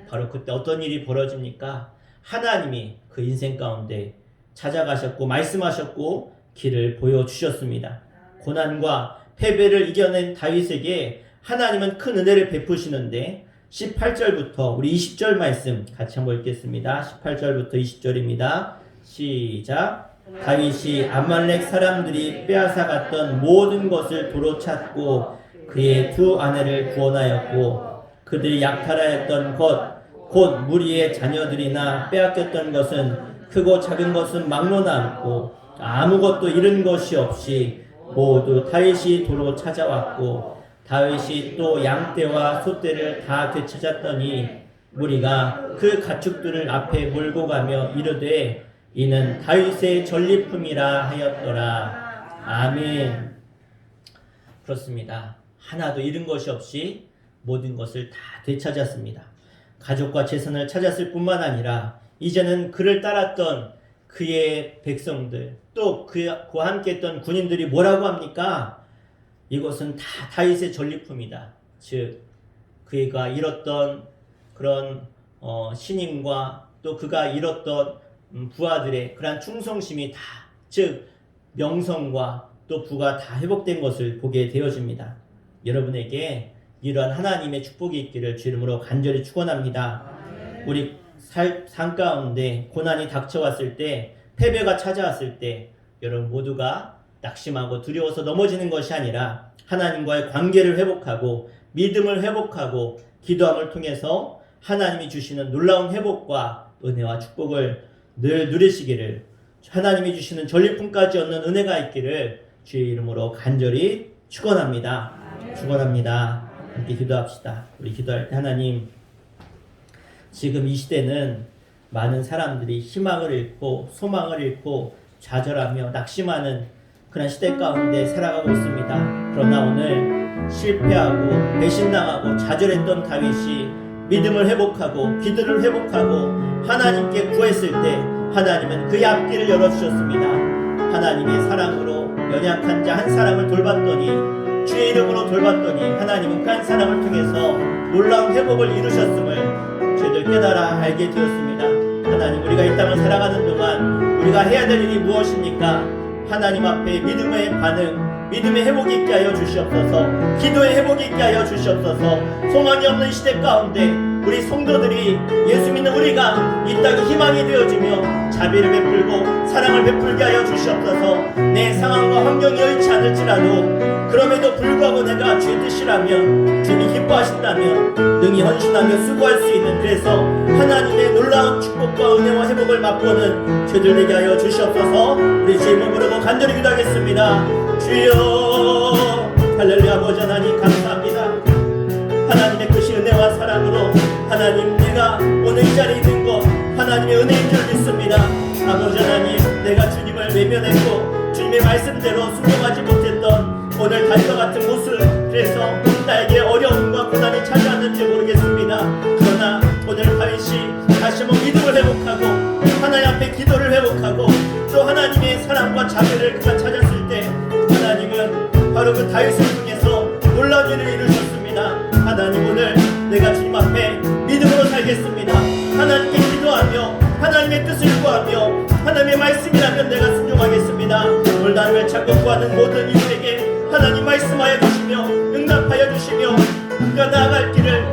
바로 그때 어떤 일이 벌어집니까? 하나님이 그 인생 가운데 찾아가셨고 말씀하셨고 길을 보여주셨습니다. 고난과 패배를 이겨낸 다윗에게 하나님은 큰 은혜를 베푸시는데 18절부터 우리 20절 말씀 같이 한번 읽겠습니다. 18절부터 20절입니다. 시작. 다윗이 아말렉 사람들이 빼앗아갔던 모든 것을 도로 찾고 그의 두 아내를 구원하였고 그들이 약탈하였던 것 곧 무리의 자녀들이나 빼앗겼던 것은 크고 작은 것은 막론하 않고 아무것도 잃은 것이 없이 모두 다윗이 도로 찾아왔고 다윗이 또 양떼와 소떼를 다 되찾았더니 무리가 그 가축들을 앞에 몰고 가며 이르되 이는 다윗의 전리품이라 하였더라. 아멘. 그렇습니다. 하나도 잃은 것이 없이 모든 것을 다 되찾았습니다. 가족과 재산을 찾았을 뿐만 아니라 이제는 그를 따랐던 그의 백성들 또 그와 함께했던 군인들이 뭐라고 합니까? 이것은 다 다윗의 전리품이다. 즉 그가 잃었던 그런 신임과 또 그가 잃었던 부하들의 그러한 충성심이 다, 즉 명성과 또 부가 다 회복된 것을 보게 되어집니다. 여러분에게 이러한 하나님의 축복이 있기를 주 이름으로 간절히 축원합니다. 우리 삶 가운데 고난이 닥쳐왔을 때, 패배가 찾아왔을 때 여러분 모두가 낙심하고 두려워서 넘어지는 것이 아니라 하나님과의 관계를 회복하고 믿음을 회복하고 기도함을 통해서 하나님이 주시는 놀라운 회복과 은혜와 축복을 늘 누리시기를, 하나님이 주시는 전리품까지 얻는 은혜가 있기를 주의 이름으로 간절히 축원합니다. 축원합니다. 함께 기도합시다. 우리 기도할 때 하나님, 지금 이 시대는 많은 사람들이 희망을 잃고 소망을 잃고 좌절하며 낙심하는 그런 시대 가운데 살아가고 있습니다. 그러나 오늘 실패하고 배신당하고 좌절했던 다윗이 믿음을 회복하고 기도를 회복하고 하나님께 구했을 때 하나님은 그의 앞길을 열어주셨습니다. 하나님의 사랑으로 연약한 자 한 사람을 돌봤더니 주의 이름으로 돌봤더니 하나님은 그 한 사람을 통해서 놀라운 회복을 이루셨음을 저희들 깨달아 알게 되었습니다. 하나님, 우리가 이 땅을 살아가는 동안 우리가 해야 될 일이 무엇입니까? 하나님 앞에 믿음의 반응, 믿음의 회복이 있게 하여 주시옵소서. 기도의 회복이 있게 하여 주시옵소서. 소망이 없는 시대 가운데 우리 성도들이, 예수 믿는 우리가 이 땅에 희망이 되어지며 자비를 베풀고 사랑을 베풀게 하여 주시옵소서. 내 상황과 환경이 여의치 않을지라도 그럼에도 불구하고 내가 주의 뜻이라면, 주님이 기뻐하신다면 능히 헌신하며 수고할 수 있는, 그래서 하나님의 놀라운 축복과 은혜와 회복을 맛보는 저희들 되게 하여 주시옵소서. 우리 주의 이름 부르고 간절히 기도하겠습니다. 주여, 할렐루야. 아버지 하나님 감사합니다. 하나님의 크신 은혜와 사랑으로 하나님, 내가 오늘 이 자리에 있는 것 하나님의 은혜인 줄 믿습니다. 아버지 하나님, 내가 주님을 외면했고 주님의 말씀대로 순종하지 못했던 오늘 다윗과 같은 모습, 그래서 나에게 어려움과 고난이 찾아왔는지 모르겠습니다. 그러나 오늘 다윗이 다시 한번 믿음을 회복하고 하나님 앞에 기도를 회복하고 또 하나님의 사랑과 자비를 그가 찾았을 때 하나님은 바로 그 다윗을 통해서 놀라운 일을 이루셨습니다. 하나님, 오늘 내가 주님 앞에 믿음으로 살겠습니다. 하나님께 기도하며 하나님의 뜻을 구하며 하나님의 말씀이라면 내가 순종하겠습니다. 오늘 나를 찾고 구하는 모든 이들에게 하나님 말씀하여 주시며 응답하여 주시며 그가 나아갈 길을,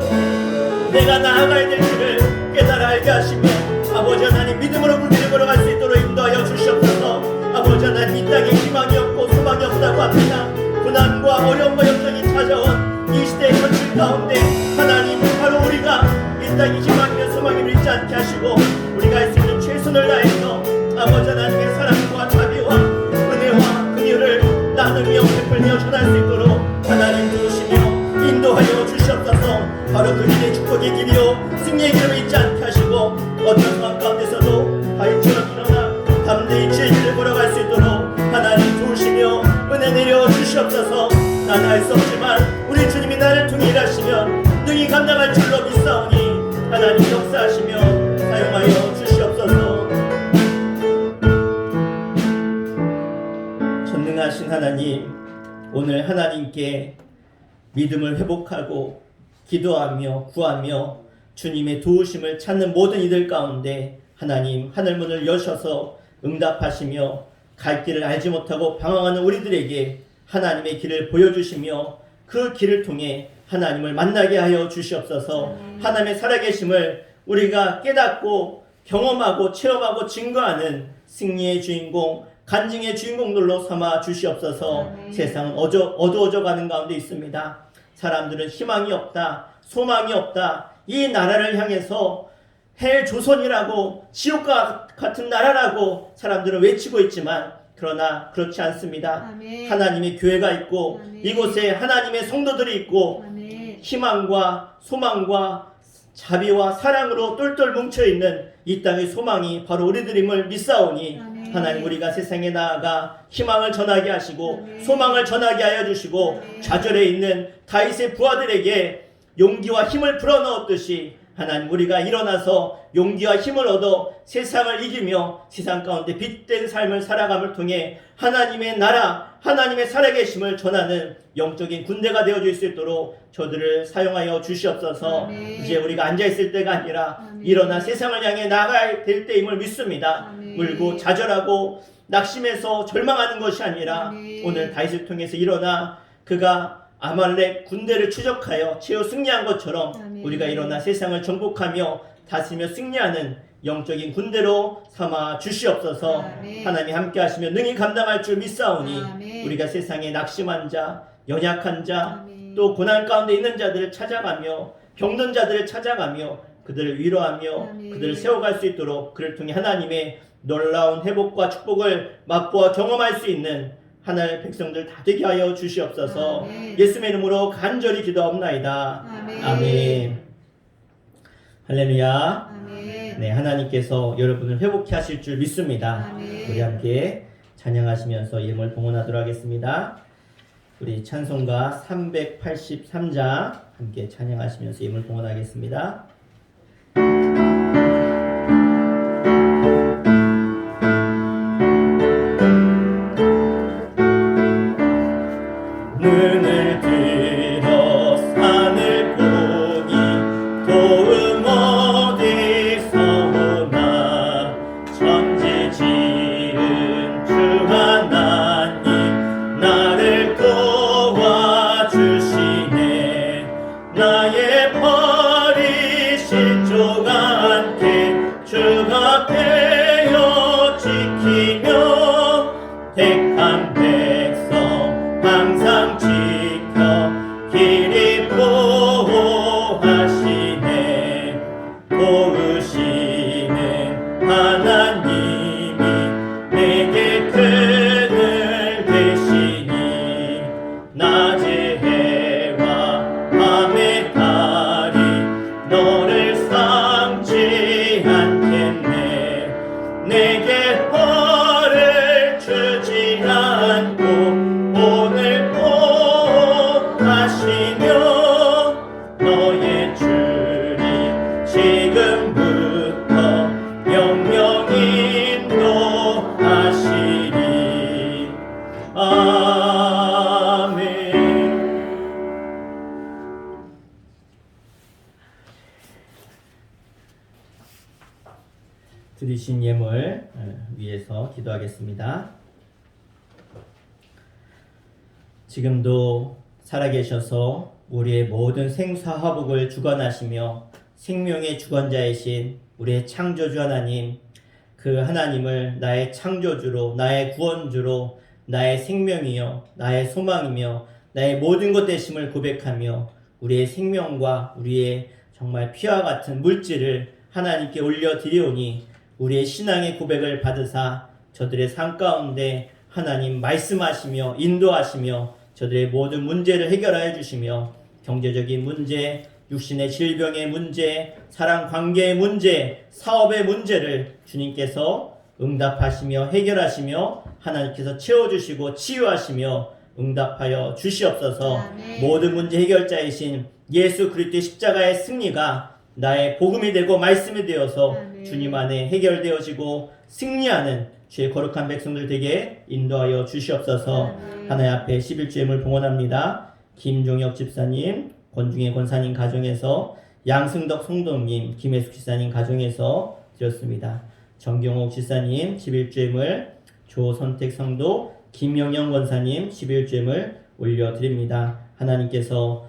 내가 나아가야 될 길을 깨달아 알게 하시며 아버지 하나님, 믿음으로 그 길을 걸어갈 수 있도록 인도하여 주시옵소서. 아버지 하나님, 이 땅에 희망이 없고 소망이 없다고 합니다. 고난과 어려움과 역경이 찾아온 이 시대의 현실 가운데 하나님, 바로 우리가 이 땅에 희망이며 소망을 잃지 않게 하시고 우리가 할 수 있는 최선을 다해서 아버지 하나님의 사랑과 자비와 은혜와 긍휼을 나누며 베풀며 전할 수 있도록 하나님 도우시며 인도하여 주시옵소서. 바로 그 길의 축복의 길이요 승리의 길을 잊지 않게 하시고 어떤 상황 가운데서도 다윗처럼 일어나 담대히 주의 길을 걸어갈 수 있도록 하나님 도우시며 은혜 내려 주시옵소서. 나는 할 수 없지만 우리 주님이 나를 통해 일하시면 능히 감당할 줄로 믿사오니 하나님 역사하시며 사용하여 주시옵소서. 전능하신 하나님, 오늘 하나님께 믿음을 회복하고 기도하며 구하며 주님의 도우심을 찾는 모든 이들 가운데 하나님 하늘문을 여셔서 응답하시며 갈 길을 알지 못하고 방황하는 우리들에게 하나님의 길을 보여주시며 그 길을 통해 하나님을 만나게 하여 주시옵소서. 하나님의 살아계심을 우리가 깨닫고 경험하고 체험하고 증거하는 승리의 주인공, 간증의 주인공들로 삼아 주시옵소서. 세상은 어두워져 가는 가운데 있습니다. 사람들은 희망이 없다, 소망이 없다, 이 나라를 향해서 헬조선이라고 지옥과 같은 나라라고 사람들은 외치고 있지만 그러나 그렇지 않습니다. 아멘. 하나님의 교회가 있고 아멘. 이곳에 하나님의 성도들이 있고 아멘. 희망과 소망과 자비와 사랑으로 똘똘 뭉쳐있는 이 땅의 소망이 바로 우리들임을 믿사오니 아멘. 하나님, 우리가 세상에 나아가 희망을 전하게 하시고 아멘. 소망을 전하게 하여 주시고 아멘. 좌절해 있는 다윗의 부하들에게 용기와 힘을 불어넣었듯이 하나님, 우리가 일어나서 용기와 힘을 얻어 세상을 이기며 세상 가운데 빛된 삶을 살아감을 통해 하나님의 나라, 하나님의 살아계심을 전하는 영적인 군대가 되어줄 수 있도록 저들을 사용하여 주시옵소서. 아멘. 이제 우리가 앉아있을 때가 아니라 아멘. 일어나 세상을 향해 나가야 될 때임을 믿습니다. 아멘. 울고 좌절하고 낙심해서 절망하는 것이 아니라 아멘. 오늘 다윗을 통해서 일어나 그가 아말렉 군대를 추적하여 최후 승리한 것처럼 아멘. 우리가 일어나 세상을 정복하며 다스리며 승리하는 영적인 군대로 삼아 주시옵소서. 아멘. 하나님이 함께 하시며 능히 감당할 줄 믿사오니 아멘. 우리가 세상에 낙심한 자, 연약한 자, 아멘. 또 고난 가운데 있는 자들을 찾아가며 병든 자들을 찾아가며 그들을 위로하며 아멘. 그들을 세워갈 수 있도록 그를 통해 하나님의 놀라운 회복과 축복을 맛보아 경험할 수 있는 하나님의 백성들 다 되게 하여 주시옵소서. 아멘. 예수의 이름으로 간절히 기도하옵나이다. 아멘. 아멘. 할렐루야. 아멘. 네, 하나님께서 여러분을 회복케 하실 줄 믿습니다. 아멘. 우리 함께 찬양하시면서 예물 봉헌하도록 하겠습니다. 우리 찬송가 383장 함께 찬양하시면서 예물 봉헌하겠습니다. 눈을 들어 산을 보니 도움 어디서 오나 천지 지은 주 하나님 나를 도와주시네. 나의 버리신 족 않게 주가 되어 지키며 택한 백성 항상 지켜 길이 보호하시네. 도우시는 하나님이 내게 그늘 되시니 낮의 해와 밤의 달이 너를 삼지 않겠네. 내게 벌을 주지 않고 오늘 꼭 하시며 너의 주리 지금부터 영영 인도하시리. 아멘. 드리신 예물 위해서 기도하겠습니다. 지금도 살아계셔서 우리의 모든 생사화복을 주관하시며 생명의 주관자이신 우리의 창조주 하나님, 그 하나님을 나의 창조주로, 나의 구원주로, 나의 생명이요, 나의 소망이며 나의 모든 것 되심을 고백하며 우리의 생명과 우리의 정말 피와 같은 물질을 하나님께 올려드리오니 우리의 신앙의 고백을 받으사 저들의 삶 가운데 하나님 말씀하시며 인도하시며 저들의 모든 문제를 해결하여 주시며 경제적인 문제, 육신의 질병의 문제, 사랑 관계의 문제, 사업의 문제를 주님께서 응답하시며 해결하시며 하나님께서 채워주시고 치유하시며 응답하여 주시옵소서. 아멘. 모든 문제 해결자이신 예수 그리스도의 십자가의 승리가 나의 복음이 되고 말씀이 되어서 아멘. 주님 안에 해결되어지고 승리하는 주의 거룩한 백성들 되게 인도하여 주시옵소서. 아멘. 하나님 앞에 11주임을 봉헌합니다. 김종혁 집사님, 권중혜 권사님 가정에서, 양승덕 성도님, 김혜숙 집사님 가정에서 드렸습니다. 정경옥 집사님 11주임을, 조선택 성도, 김영영 권사님 11주임을 올려드립니다. 하나님께서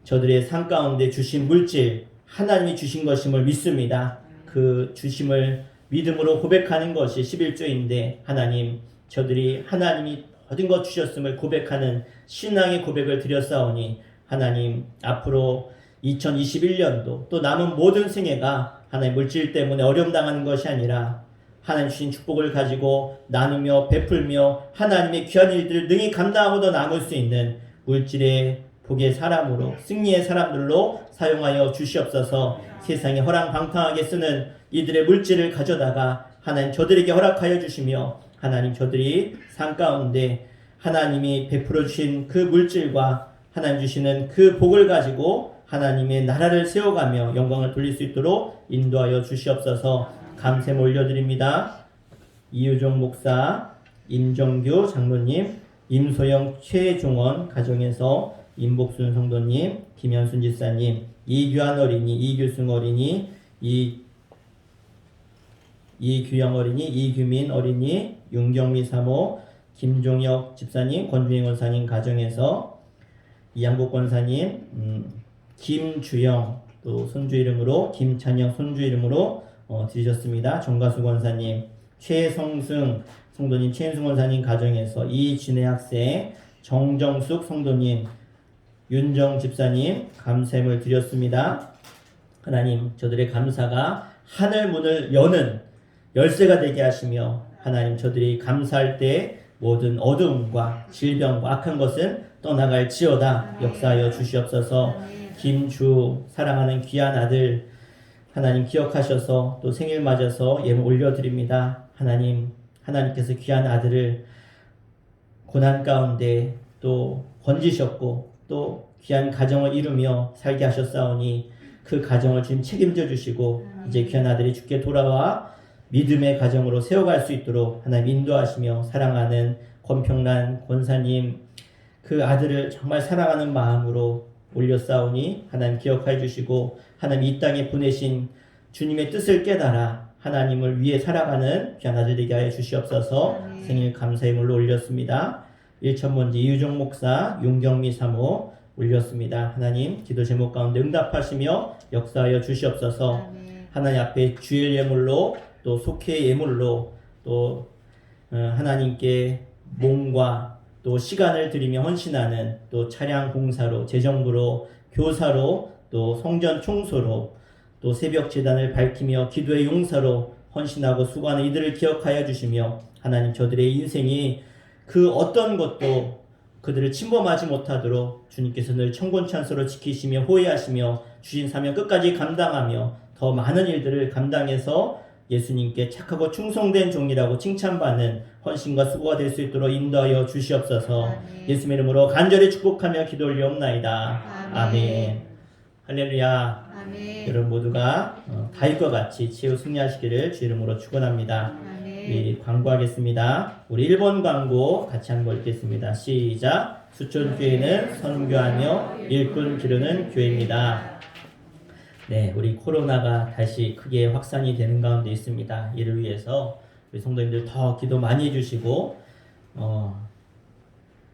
저들의 삶 가운데 주신 물질, 하나님이 주신 것임을 믿습니다. 그 주심을 믿음으로 고백하는 것이 11조인데 하나님, 저들이 하나님이 모든 것 주셨음을 고백하는 신앙의 고백을 드렸사오니 하나님, 앞으로 2021년도 또 남은 모든 생애가 하나님 물질 때문에 어려움 당하는 것이 아니라 하나님 주신 축복을 가지고 나누며 베풀며 하나님의 귀한 일들을 능히 감당하고도 남을 수 있는 물질의 복의 사람으로, 승리의 사람들로 사용하여 주시옵소서. 세상에 허랑방탕하게 쓰는 이들의 물질을 가져다가 하나님 저들에게 허락하여 주시며 하나님 저들이 삶 가운데 하나님이 베풀어 주신 그 물질과 하나님 주시는 그 복을 가지고 하나님의 나라를 세워가며 영광을 돌릴 수 있도록 인도하여 주시옵소서. 감샘 올려드립니다. 이유종 목사, 임정규 장로님, 임소영 최종원 가정에서 임복순 성도님, 김현순 집사님, 이규환 어린이, 이규승 어린이, 이규영 어린이, 이규민 어린이, 윤경미 사모, 김종혁 집사님, 권주행 권사님 가정에서 이양복 권사님, 김주영 또 손주 이름으로, 김찬영 손주 이름으로 드리셨습니다. 정가수 권사님, 최성승 성도님, 최은승 권사님 가정에서 이진혜 학생, 정정숙 성도님, 윤정 집사님 감샘을 드렸습니다. 하나님, 저들의 감사가 하늘 문을 여는 열쇠가 되게 하시며 하나님, 저들이 감사할 때 모든 어두움과 질병과 악한 것은 떠나갈지어다 역사하여 주시옵소서. 김주 사랑하는 귀한 아들 하나님 기억하셔서 또 생일 맞아서 예물 올려드립니다. 하나님 하나님께서 귀한 아들을 고난 가운데 또 건지셨고 또 귀한 가정을 이루며 살게 하셨사오니 그 가정을 주님 책임져 주시고 이제 귀한 아들이 주께 돌아와 믿음의 가정으로 세워갈 수 있도록 하나님 인도하시며 사랑하는 권평란 권사님 그 아들을 정말 사랑하는 마음으로 올렸사오니 하나님 기억해 주시고 하나님 이 땅에 보내신 주님의 뜻을 깨달아 하나님을 위해 살아가는 귀한 아들 되게 하여 주시옵소서. 생일 감사의 물로 올렸습니다. 일천번지 이유종 목사 용경미 사모 올렸습니다. 하나님 기도 제목 가운데 응답하시며 역사하여 주시옵소서. 하나님 앞에 주일 예물로 또 속회 예물로 또 하나님께 몸과 또 시간을 드리며 헌신하는 또 차량 공사로 재정부로 교사로 또 성전 청소로 또 새벽 제단을 밝히며 기도의 용사로 헌신하고 수고하는 이들을 기억하여 주시며 하나님 저들의 인생이 그 어떤 것도 그들을 침범하지 못하도록 주님께서 늘 청곤찬소로 지키시며 호위하시며 주신 사명 끝까지 감당하며 더 많은 일들을 감당해서 예수님께 착하고 충성된 종이라고 칭찬받는 헌신과 수고가 될 수 있도록 인도하여 주시옵소서. 예수님의 이름으로 간절히 축복하며 기도 올리옵나이다. 아멘. 할렐루야. 아멘. 여러분 모두가 다윗과 같이 치유 승리하시기를 주 이름으로 축원합니다. 우리 광고하겠습니다. 우리 1번 광고 같이 한번 읽겠습니다. 시작. 수촌교회는 선교하며 일꾼 기르는 교회입니다. 네, 우리 코로나가 다시 크게 확산이 되는 가운데 있습니다. 이를 위해서 우리 성도님들 더 기도 많이 해주시고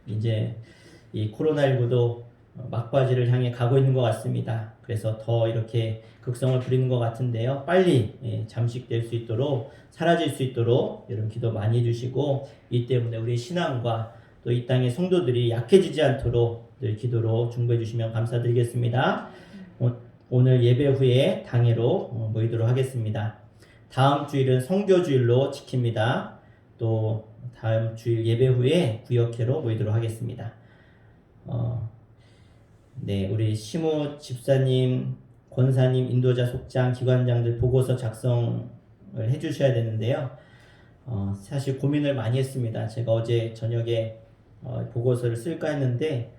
이제 이 코로나19도 막바지를 향해 가고 있는 것 같습니다. 그래서 더 이렇게 극성을 부리는 것 같은데요. 빨리 잠식될 수 있도록 사라질 수 있도록 여러분 기도 많이 해주시고 이 때문에 우리 신앙과 또 이 땅의 성도들이 약해지지 않도록 늘 기도로 중보해 주시면 감사드리겠습니다. 오늘 예배 후에 당회로 모이도록 하겠습니다. 다음 주일은 성교주일로 지킵니다. 또 다음 주일 예배 후에 구역회로 모이도록 하겠습니다. 네, 우리 시무 집사님, 권사님, 인도자 속장, 기관장들 보고서 작성을 해주셔야 되는데요. 사실 고민을 많이 했습니다. 제가 어제 저녁에 보고서를 쓸까 했는데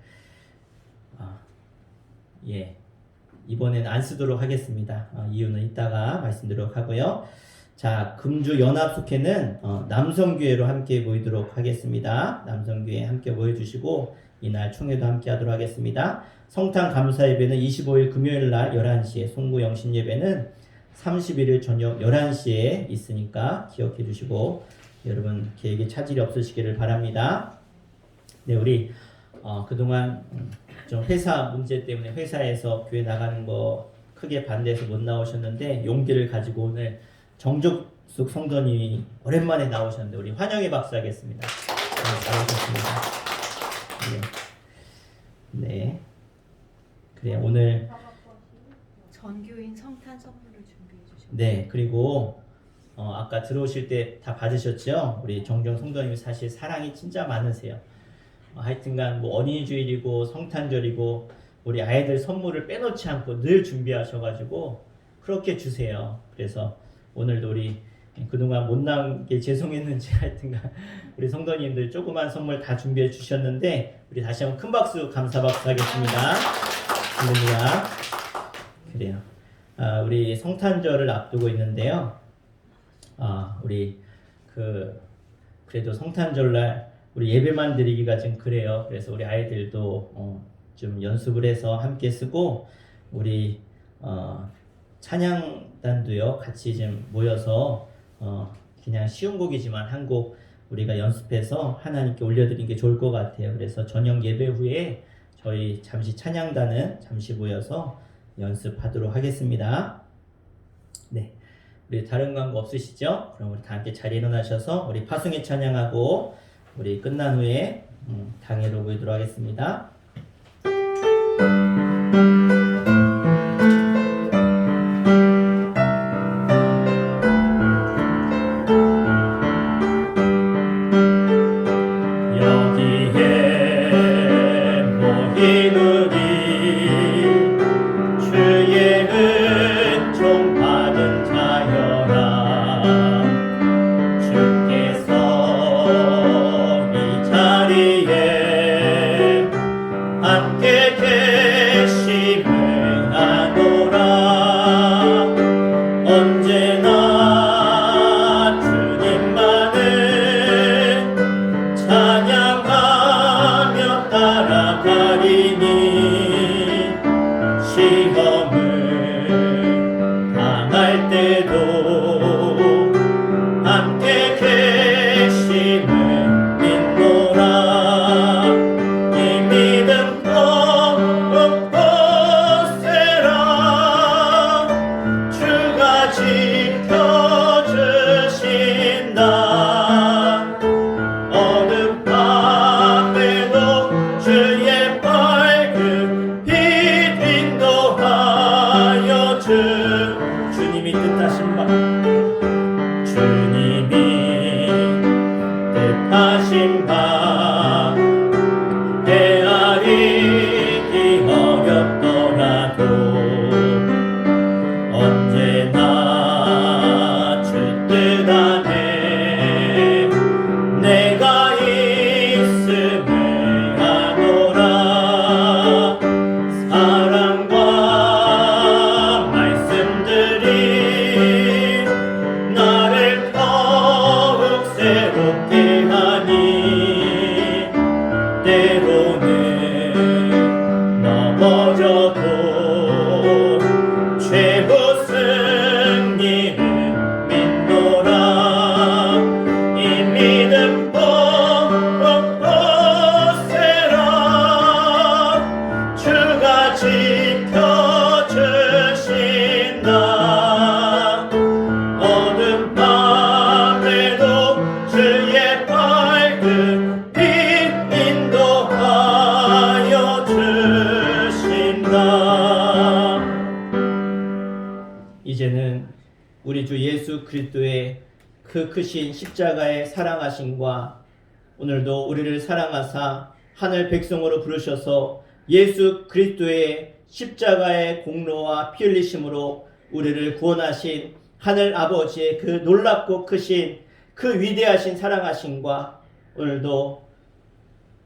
이번에는 안 쓰도록 하겠습니다. 이유는 이따가 말씀드리도록 하고요. 자, 금주 연합숙회는 남성교회로 함께 모이도록 하겠습니다. 남성교회 함께 모여주시고 이날 총회도 함께 하도록 하겠습니다. 성탄 감사예배는 25일 금요일날 11시에, 송구 영신예배는 31일 저녁 11시에 있으니까 기억해 주시고 여러분 계획에 차질이 없으시기를 바랍니다. 네, 우리 그동안 좀 회사 문제 때문에 회사에서 교회 나가는 거 크게 반대해서 못 나오셨는데 용기를 가지고 오늘 정족숙 성도님이 오랜만에 나오셨는데 우리 환영의 박수 하겠습니다. 잘오셨습니다. 네. 그래 오늘 전교인 성탄 선물을 준비해 주셨어요. 네, 그리고 아까 들어오실 때 다 받으셨죠? 우리 정정 성도님이 사실 사랑이 진짜 많으세요. 하여튼간 뭐 어린이주일이고 성탄절이고 우리 아이들 선물을 빼놓지 않고 늘 준비하셔가지고 그렇게 주세요. 그래서 오늘도 우리 그동안 못 나온 게 죄송했는지 하여튼간 우리 성도님들 조그만 선물 다 준비해 주셨는데 우리 다시 한번 큰 박수 감사 박수 하겠습니다. 할렐루야. 그래요. 우리 성탄절을 앞두고 있는데요. 우리 그래도 성탄절날 우리 예배만 드리기가 좀 그래요. 그래서 우리 아이들도 좀 연습을 해서 함께 쓰고 우리 찬양단도요 같이 좀 모여서 그냥 쉬운 곡이지만 한 곡 우리가 연습해서 하나님께 올려드리는 게 좋을 것 같아요. 그래서 저녁 예배 후에 저희 잠시 찬양단은 잠시 모여서 연습하도록 하겠습니다. 네, 우리 다른 광고 없으시죠? 그럼 우리 다 함께 자리에 일어나셔서 우리 파송의 찬양하고 우리 끝난 후에 당회로 모이도록 하겠습니다. 주께서 힘들어도 최후 승리를 믿노라. 이 믿음 보세라. 주가 지켜주신다. 어둠 밤에도 주의 밝은 빛 인도하여 주신다. 이제는 우리 주 예수 그리스도의 그 크신 십자가의 사랑하심과 오늘도 우리를 사랑하사 하늘 백성으로 부르셔서 예수 그리스도의 십자가의 공로와 피 흘리심으로 우리를 구원하신 하늘 아버지의 그 놀랍고 크신 그 위대하신 사랑하심과 오늘도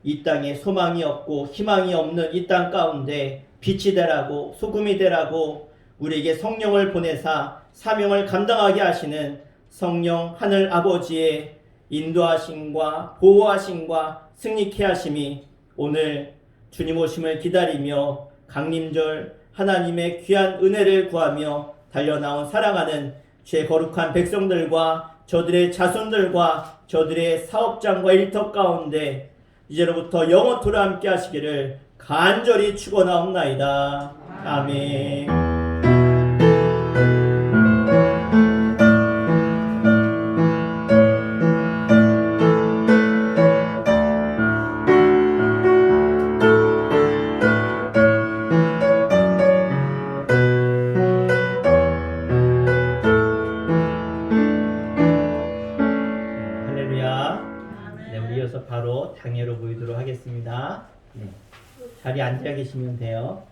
이 땅에 소망이 없고 희망이 없는 이 땅 가운데 빛이 되라고 소금이 되라고 우리에게 성령을 보내사 사명을 감당하게 하시는 성령 하늘 아버지의 인도하심과 보호하심과 승리케 하심이 오늘 주님 오심을 기다리며 강림절 하나님의 귀한 은혜를 구하며 달려나온 사랑하는 죄 거룩한 백성들과 저들의 자손들과 저들의 사업장과 일터 가운데 이제로부터 영원토록 함께 하시기를 간절히 축원하옵나이다. 아멘. 네, 우리 이어서 바로 당회로 모이도록 하겠습니다. 네, 자리에 앉아 계시면 돼요.